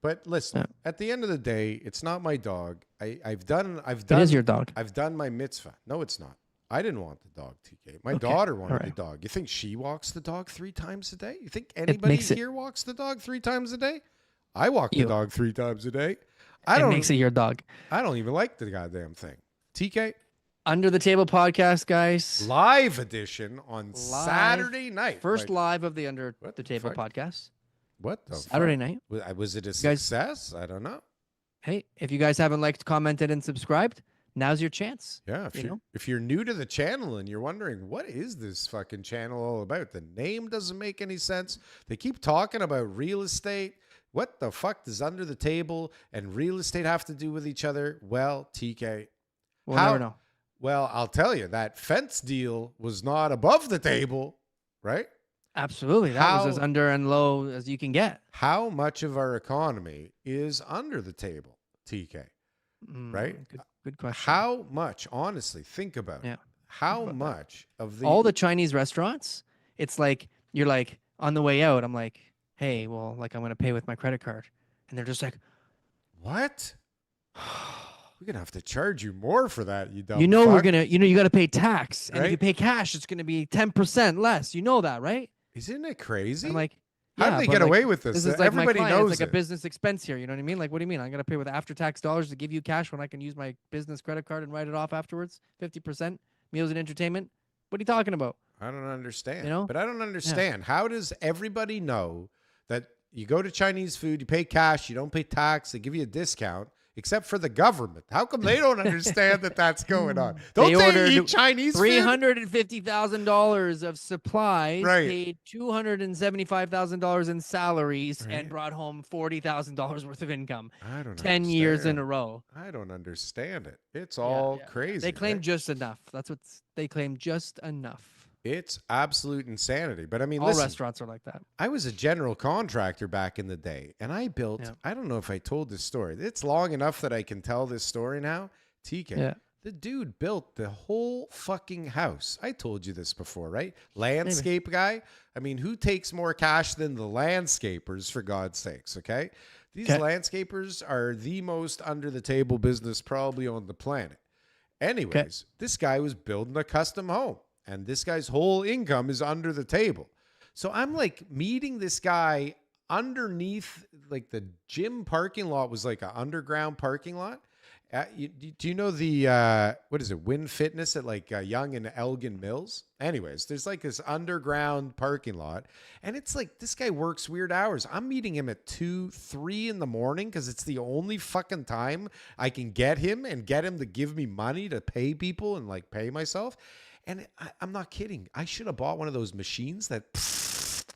But listen, at the end of the day, it's not my dog. I've done. It is your dog. I've done my mitzvah. No, it's not. I didn't want the dog, TK. My daughter wanted the dog. You think she walks the dog 3 times a day? You think anybody here walks the dog 3 times a day? I walk the dog 3 times a day. It makes it your dog. I don't even like the goddamn thing. TK? Under the Table podcast, guys. Live edition on Saturday night. First live of the Under the Table podcast. What the Saturday night. Was it a success? I don't know. Hey, if you guys haven't liked, commented, and subscribed, now's your chance. Yeah, if you're new to the channel and you're wondering what is this fucking channel all about, the name doesn't make any sense. They keep talking about real estate. What the fuck does Under the Table and real estate have to do with each other? Well, TK, We'll never know. Well, I'll tell you, that fence deal was not above the table, right? Absolutely. That was as under and low as you can get. How much of our economy is under the table, TK? Right? Good question. How much, honestly, think about it. How much of all the Chinese restaurants, it's like, you're like, on the way out, I'm like, hey, well, like, I'm going to pay with my credit card. And they're just like, what? We're going to have to charge you more for that, you dumb we're fuck. going to, you got to pay tax. And Right? if you pay cash, it's going to be 10% less. You know that, right? Isn't it crazy? I'm like, how do they get away with this? This is like Everybody my client. knows It's like it. a business expense here. You know what I mean? Like, what do you mean? I'm going to pay with after-tax dollars to give you cash when I can use my business credit card and write it off afterwards? 50%? Meals and entertainment? What are you talking about? I don't understand. You know? But I don't understand. How does everybody know that you go to Chinese food, you pay cash, you don't pay tax, they give you a discount, except for the government? How come they don't understand that that's going on? Don't they eat Chinese food? $350,000 of supplies, Right. paid $275,000 in salaries, and brought home $40,000 worth of income. I don't 10 years in understand. a row. I don't understand it. It's all crazy. They claim right? just enough. That's what they claim, just enough. It's absolute insanity. But I mean, All listen, restaurants are like that. I was a general contractor back in the day, and I built, I don't know if I told this story. It's long enough that I can tell this story now. TK, the dude built the whole fucking house. I told you this before, right? Landscape guy. I mean, who takes more cash than the landscapers, for God's sakes, okay? These landscapers are the most under the table business probably on the planet. Anyways, this guy was building a custom home. And this guy's whole income is under the table. So I'm like meeting this guy underneath, like the gym parking lot was like an underground parking lot. Do you know the, what is it, Win Fitness at like Yonge and Elgin Mills? Anyways, there's like this underground parking lot. And it's like, this guy works weird hours. I'm meeting him at 2, 3 in the morning because it's the only fucking time I can get him and get him to give me money to pay people and like pay myself. And I'm not kidding. I should have bought one of those machines that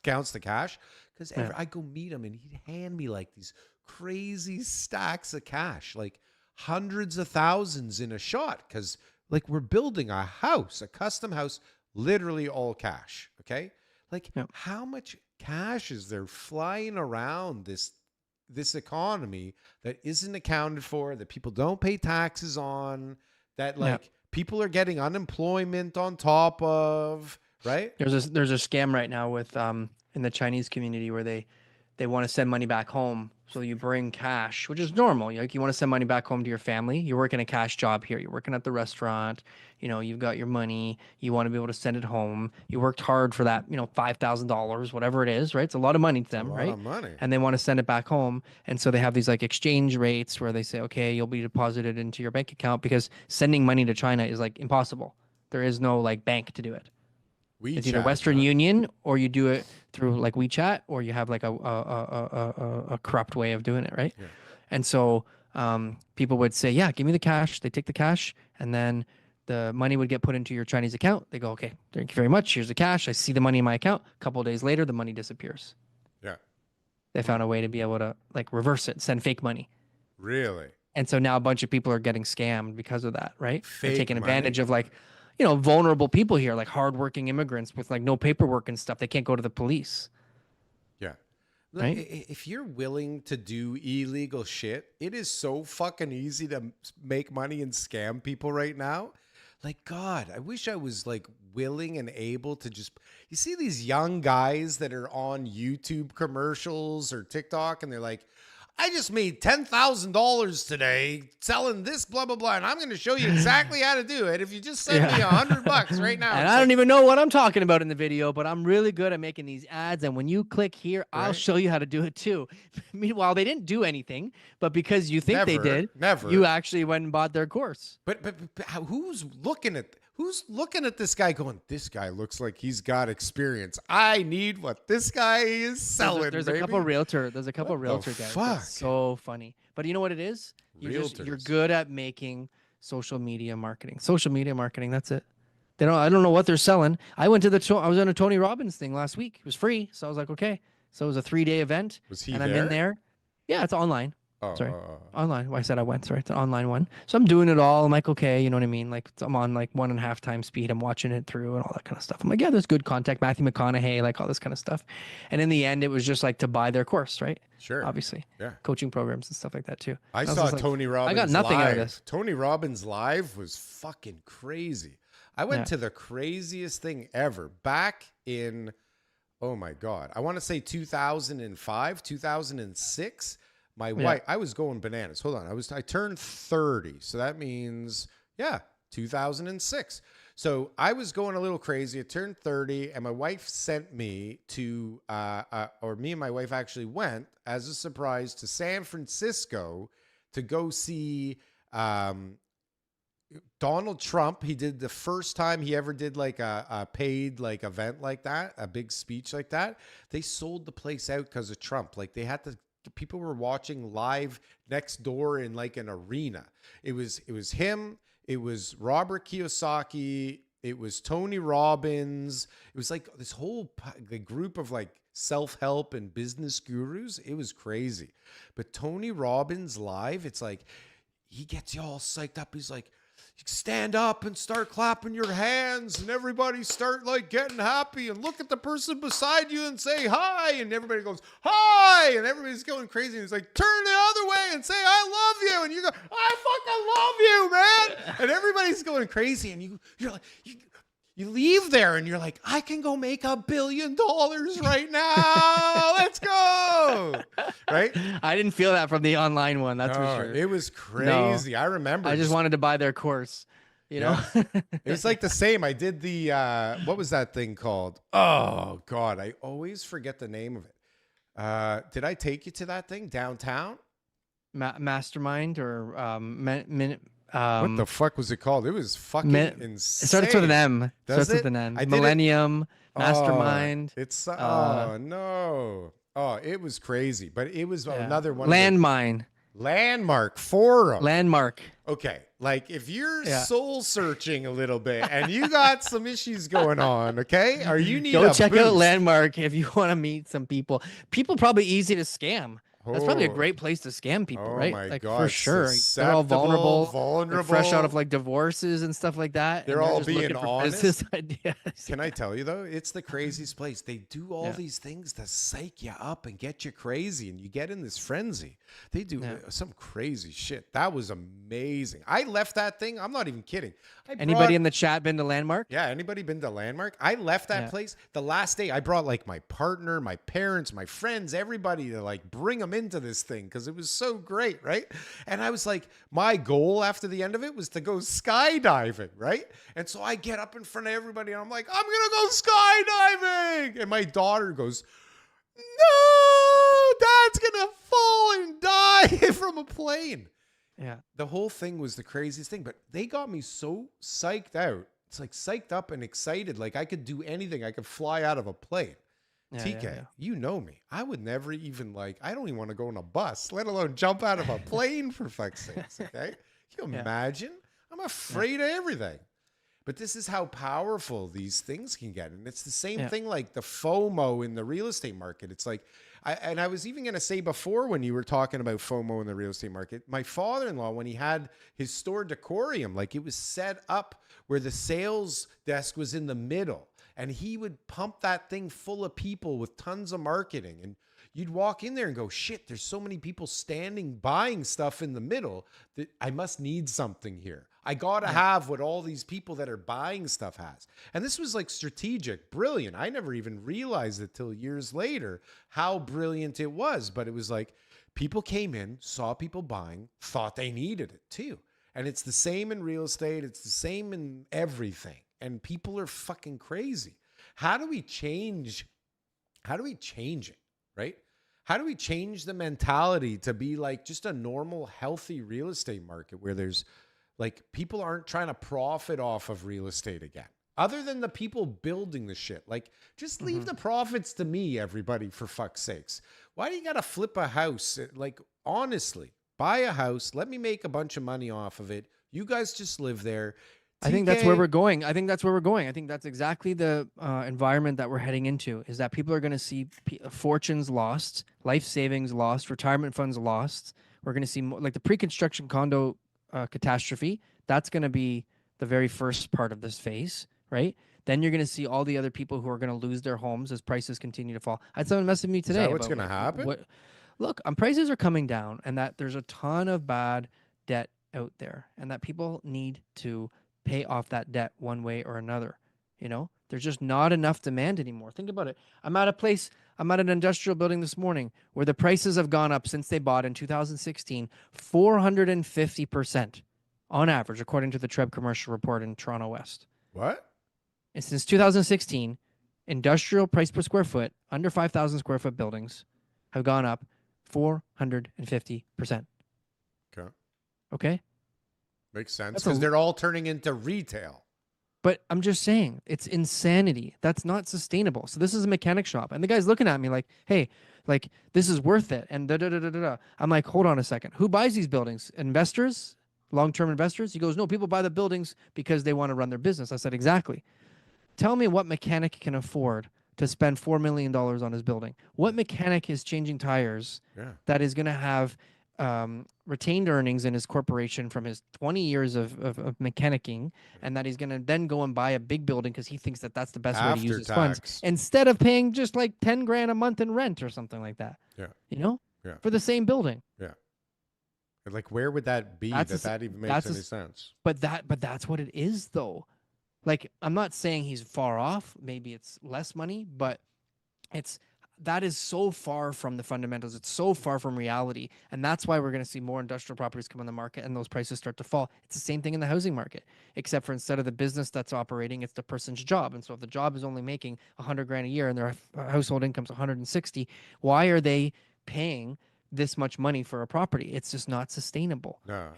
counts the cash because I go meet him and he'd hand me like these crazy stacks of cash, like hundreds of thousands in a shot, because like we're building a house, a custom house, literally all cash. Okay. Like how much cash is there flying around this economy that isn't accounted for, that people don't pay taxes on, that like people are getting unemployment on top of, right? There's a scam right now with in the Chinese community where they want to send money back home. So you bring cash, which is normal. Like you want to send money back home to your family. You're working a cash job here. You're working at the restaurant. You know, you've got your money. You want to be able to send it home. You worked hard for that, you know, $5,000, whatever it is, right? It's a lot of money to them, right? A lot of money. And they want to send it back home. And so they have these like exchange rates where they say, okay, you'll be deposited into your bank account, because sending money to China is like impossible. There is no like bank to do it. WeChat, it's either Western Union, or you do it through like WeChat, or you have like a corrupt way of doing it, right? Yeah. And so people would say, yeah, give me the cash. They take the cash, and then the money would get put into your Chinese account. They go, okay, thank you very much. Here's the cash. I see the money in my account. A couple of days later, the money disappears. Yeah. They found a way to be able to like reverse it, send fake money. Really? And so now a bunch of people are getting scammed because of that, right? They're taking advantage of like, you know, vulnerable people here, like hardworking immigrants with like no paperwork and stuff. They can't go to the police. Yeah. Right? If you're willing to do illegal shit, it is so fucking easy to make money and scam people right now. Like, God, I wish I was like willing and able to just, you see these young guys that are on YouTube commercials or TikTok, and they're like, I just made $10,000 today selling this, blah, blah, blah. And I'm going to show you exactly how to do it. If you just send me $100 right now. And I don't even know what I'm talking about in the video, but I'm really good at making these ads. And when you click here, I'll show you how to do it too. Meanwhile, they didn't do anything, but because you think they did, you actually went and bought their course. But who's looking at this guy going, this guy looks like he's got experience. I need what this guy is selling. There's a couple realtor guys. Fuck? That's so funny. But you know what it is? You're good at making social media marketing. Social media marketing, that's it. I don't know what they're selling. I was on a Tony Robbins thing last week. It was free. So I was like, okay. So it was a 3-day event. Was he and there? I'm in there. Yeah, it's online. Online. Well, I said I went. Sorry, it's an online one. So I'm doing it all. I'm like, okay, you know what I mean? Like I'm on like 1.5 times speed. I'm watching it through and all that kind of stuff. I'm like, yeah, there's good contact. Matthew McConaughey, like all this kind of stuff. And in the end, it was just like to buy their course, right? Sure. Obviously. Yeah. Coaching programs and stuff like that too. I saw Tony Robbins. I got nothing live. out of this. Tony Robbins live was fucking crazy. I went to the craziest thing ever back in, oh my God, I want to say 2005, 2006. My wife, I was going bananas. Hold on. I turned 30. So that means, 2006. So I was going a little crazy. I turned 30 and my wife sent me to, or me and my wife actually went as a surprise to San Francisco to go see Donald Trump. He did the first time he ever did like a paid like event like that, a big speech like that. They sold the place out because of Trump. Like they had to, people were watching live next door in like an arena. It was him. It was Robert Kiyosaki. It was Tony Robbins. It was like this whole group of like self-help and business gurus. It was crazy. But Tony Robbins live, it's like, he gets you all psyched up. He's like, stand up and start clapping your hands and everybody start like getting happy and look at the person beside you and say hi, and everybody goes hi and everybody's going crazy, and he's like, turn the other way and say I love you, and you go, I fucking love you, man, and everybody's going crazy, and you're like, you leave there and you're like, I can go make $1 billion right now. Let's go. Right? I didn't feel that from the online one. That's for sure. It was crazy. No, I remember. I just wanted to buy their course. You know, it was like the same. I did the, what was that thing called? Oh God. I always forget the name of it. Did I take you to that thing downtown? Mastermind or, what the fuck was it called? It was fucking insane. It starts with an M. Does it? With an N. Millennium, Mastermind. No. Oh, it was crazy. But it was another one. Landmark Forum. Landmark. Okay. Like if you're soul searching a little bit and you got some issues going on, okay? Or you need Go check out Landmark if you want to meet some people. People probably easy to scam. That's probably a Oh, great place to scam people, oh right? my Like God. for sure. They're all Susceptible, vulnerable. They're fresh out of vulnerable. like divorces and stuff like that. They're And they're all just being looking for honest. business ideas. Can I tell you though, it's the craziest place. They do all Yeah. these things to psych you up and get you crazy, and you get in this frenzy. They do Yeah. some crazy shit. That was amazing. I left that thing. I'm not even kidding. I Anybody brought in the chat been to Landmark? Yeah, anybody been to Landmark? I left that Yeah. place the last day. I brought like my partner, my parents, my friends, everybody to like bring them into this thing because it was so great, right? And I was like, my goal after the end of it was to go skydiving, right? And so I get up in front of everybody and I'm like, I'm gonna go skydiving. And my daughter goes, no, Dad's gonna fall and die from a plane. Yeah. The whole thing was the craziest thing, but they got me so psyched out. It's like psyched up and excited. Like I could do anything. I could fly out of a plane. Yeah, TK, yeah. you know me. I would never even I don't even want to go on a bus, let alone jump out of a plane for fuck's sakes. Okay. Can you imagine? I'm afraid of everything. But this is how powerful these things can get. And it's the same thing like the FOMO in the real estate market. It's like, I was even going to say before when you were talking about FOMO in the real estate market, my father-in-law, when he had his store Decorium, like it was set up where the sales desk was in the middle and he would pump that thing full of people with tons of marketing. And you'd walk in there and go, shit, there's so many people standing, buying stuff in the middle that I must need something here. I got to have what all these people that are buying stuff has. And this was like strategic, brilliant. I never even realized it till years later how brilliant it was. But it was like people came in, saw people buying, thought they needed it too. And it's the same in real estate. It's the same in everything. And people are fucking crazy. How do we change? How do we change it? Right? How do we change the mentality to be like just a normal, healthy real estate market where there's like people aren't trying to profit off of real estate again, other than the people building the shit? Like just leave the profits to me, everybody, for fuck's sakes. Why do you got to flip a house? Like honestly, buy a house. Let me make a bunch of money off of it. You guys just live there. I think that's where we're going. I think that's exactly the environment that we're heading into, is that people are going to see fortunes lost, life savings lost, retirement funds lost. We're going to see like the pre-construction condo catastrophe. That's going to be the very first part of this phase, right? Then you're going to see all the other people who are going to lose their homes as prices continue to fall. I had someone messaging me today. Is that what's going to happen? Look, prices are coming down, and that there's a ton of bad debt out there, and that people need to pay off that debt one way or another. You know, there's just not enough demand anymore. Think about it. I'm at an industrial building this morning where the prices have gone up since they bought in 2016, 450% on average, according to the Treb Commercial Report in Toronto West. What? And since 2016, industrial price per square foot, under 5,000 square foot buildings have gone up 450%. Okay. Okay. Makes sense because they're all turning into retail. But I'm just saying, it's insanity. That's not sustainable. So this is a mechanic shop. And the guy's looking at me like, hey, like, this is worth it. And da-da-da-da-da. I'm like, hold on a second. Who buys these buildings? Investors? Long-term investors? He goes, no, people buy the buildings because they want to run their business. I said, exactly. Tell me what mechanic can afford to spend $4 million on his building. What mechanic is changing tires that is going to have retained earnings in his corporation from his 20 years of mechanicking, and that he's going to then go and buy a big building because he thinks that that's the best way to use his funds, instead of paying just like 10 grand a month in rent or something like that. Yeah. You know? Yeah. For the same building. Yeah. Like, where would that be that even makes any sense? But that's what it is, though. Like, I'm not saying he's far off. Maybe it's less money, but that is so far from the fundamentals. It's so far from reality. And that's why we're going to see more industrial properties come on the market and those prices start to fall. It's the same thing in the housing market, except for instead of the business that's operating, it's the person's job. And so if the job is only making 100 grand a year and their household income's 160, why are they paying this much money for a property? It's just not sustainable. No,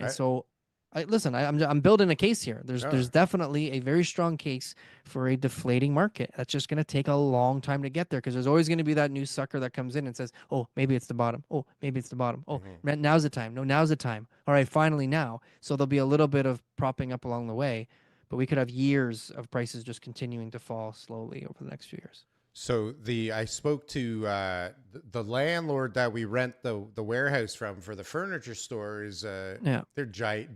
I'm building a case here. There's definitely a very strong case for a deflating market. That's just going to take a long time to get there, because there's always going to be that new sucker that comes in and says, oh, maybe it's the bottom. Oh, maybe it's the bottom. Oh, now's the time. No, now's the time. All right, finally now. So there'll be a little bit of propping up along the way, but we could have years of prices just continuing to fall slowly over the next few years. So I spoke to the landlord that we rent the warehouse from for the furniture store is they're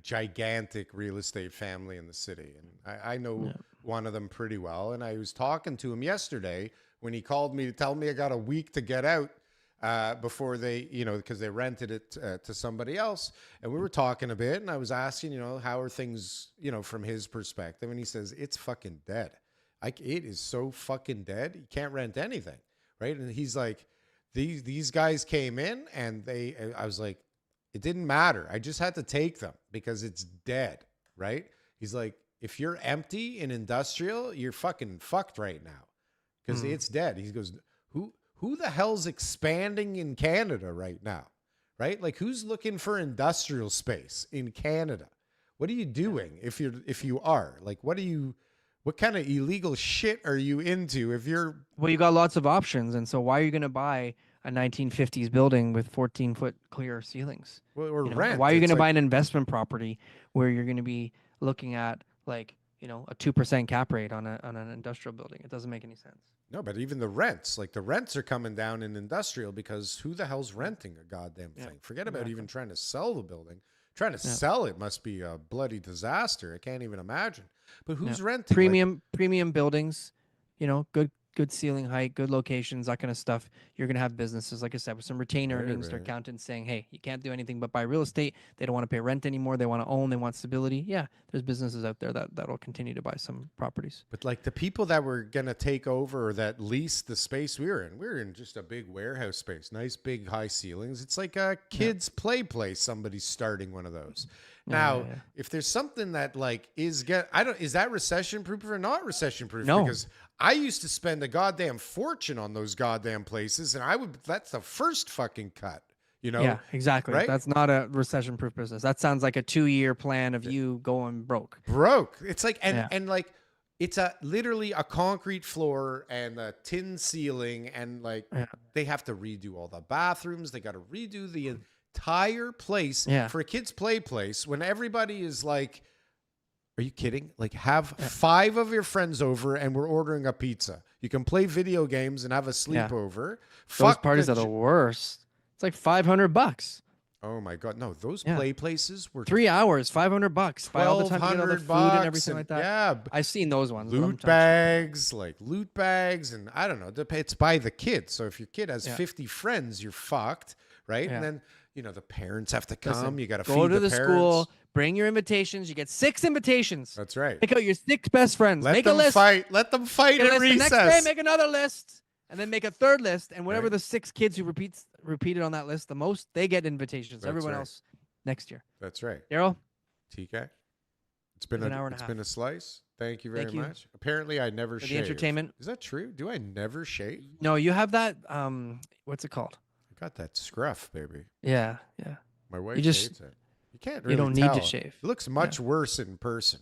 gigantic real estate family in the city, and I know one of them pretty well. And I was talking to him yesterday when he called me to tell me I got a week to get out before they, because they rented it to somebody else. And we were talking a bit, and I was asking, how are things, from his perspective, and he says it's fucking dead. Like, it is so fucking dead. You can't rent anything, right? And he's like, these guys came in and I was like, it didn't matter. I just had to take them because it's dead, right? He's like, if you're empty in industrial, you're fucking fucked right now because it's dead. He goes, who the hell's expanding in Canada right now, right? Like, who's looking for industrial space in Canada? What are you doing if you are? Like, what kind of illegal shit are you into if you're... Well, you got lots of options. And so why are you going to buy a 1950s building with 14-foot clear ceilings? Well, or rent. Why are you going to buy an investment property where you're going to be looking at a 2% cap rate on an industrial building? It doesn't make any sense. No, but even the rents are coming down in industrial because who the hell's renting a goddamn thing? Forget about even trying to sell the building. Trying to sell it must be a bloody disaster. I can't even imagine. But who's renting? Premium buildings, good ceiling height, good locations, that kind of stuff. You're going to have businesses, like I said, with some retained earnings, their accountants saying, hey, you can't do anything but buy real estate. They don't want to pay rent anymore. They want to own. They want stability. Yeah, there's businesses out there that'll continue to buy some properties. But like the people that were going to take over or that leased the space we were in just a big warehouse space, nice big high ceilings. It's like a kid's play place. Somebody's starting one of those. Now, if there's something that is that recession proof or not recession proof? No. Because I used to spend a goddamn fortune on those goddamn places, and that's the first fucking cut, Yeah, exactly. Right? That's not a recession proof business. That sounds like a 2-year plan of you going broke. It's like, and like, it's literally a concrete floor and a tin ceiling, and they have to redo all the bathrooms. They got to redo the entire place for a kid's play place when everybody is like, are you kidding? Like, have 5 of your friends over and we're ordering a pizza. You can play video games and have a sleepover. Those parties are the worst. It's like $500. Oh my God. No, those play places were 3 hours, $500. By all the time to get all the food and everything like that. Yeah. I've seen those ones. Loot bags. And I don't know. It's by the kid. So if your kid has 50 friends, you're fucked. Right. Yeah. And then, the parents have to come. Listen, you got to go feed to the parents. school, bring your invitations. You get 6 invitations. That's right. Pick out your 6 best friends. Make a list. Let them fight at recess. The next day, make another list, and then make a 3rd list. And whatever the 6 kids who repeated on that list the most, they get invitations. That's Everyone else next year. That's right. Darryl? TK? It's been an hour and a half. It's been a slice. Thank you very much. Apparently, I never shave. The entertainment. Is that true? Do I never shave? No, you have that. What's it called? I got that scruff, baby. Yeah. My wife hates it. You can't really You don't tell. need to shave. It looks much worse in person.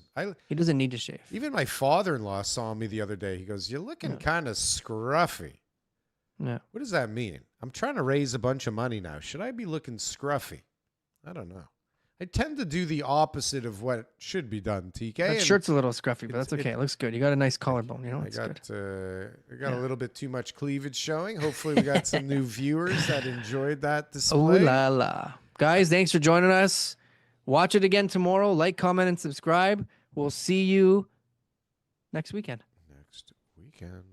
He doesn't need to shave. Even my father-in-law saw me the other day. He goes, "You're looking kind of scruffy." Yeah. What does that mean? I'm trying to raise a bunch of money now. Should I be looking scruffy? I don't know. I tend to do the opposite of what should be done, TK. That shirt's a little scruffy, but that's okay. It looks good. You got a nice collarbone. I got a little bit too much cleavage showing. Hopefully we got some new viewers that enjoyed that display. Ooh la la. Guys, thanks for joining us. Watch it again tomorrow. Like, comment, and subscribe. We'll see you next weekend. Next weekend.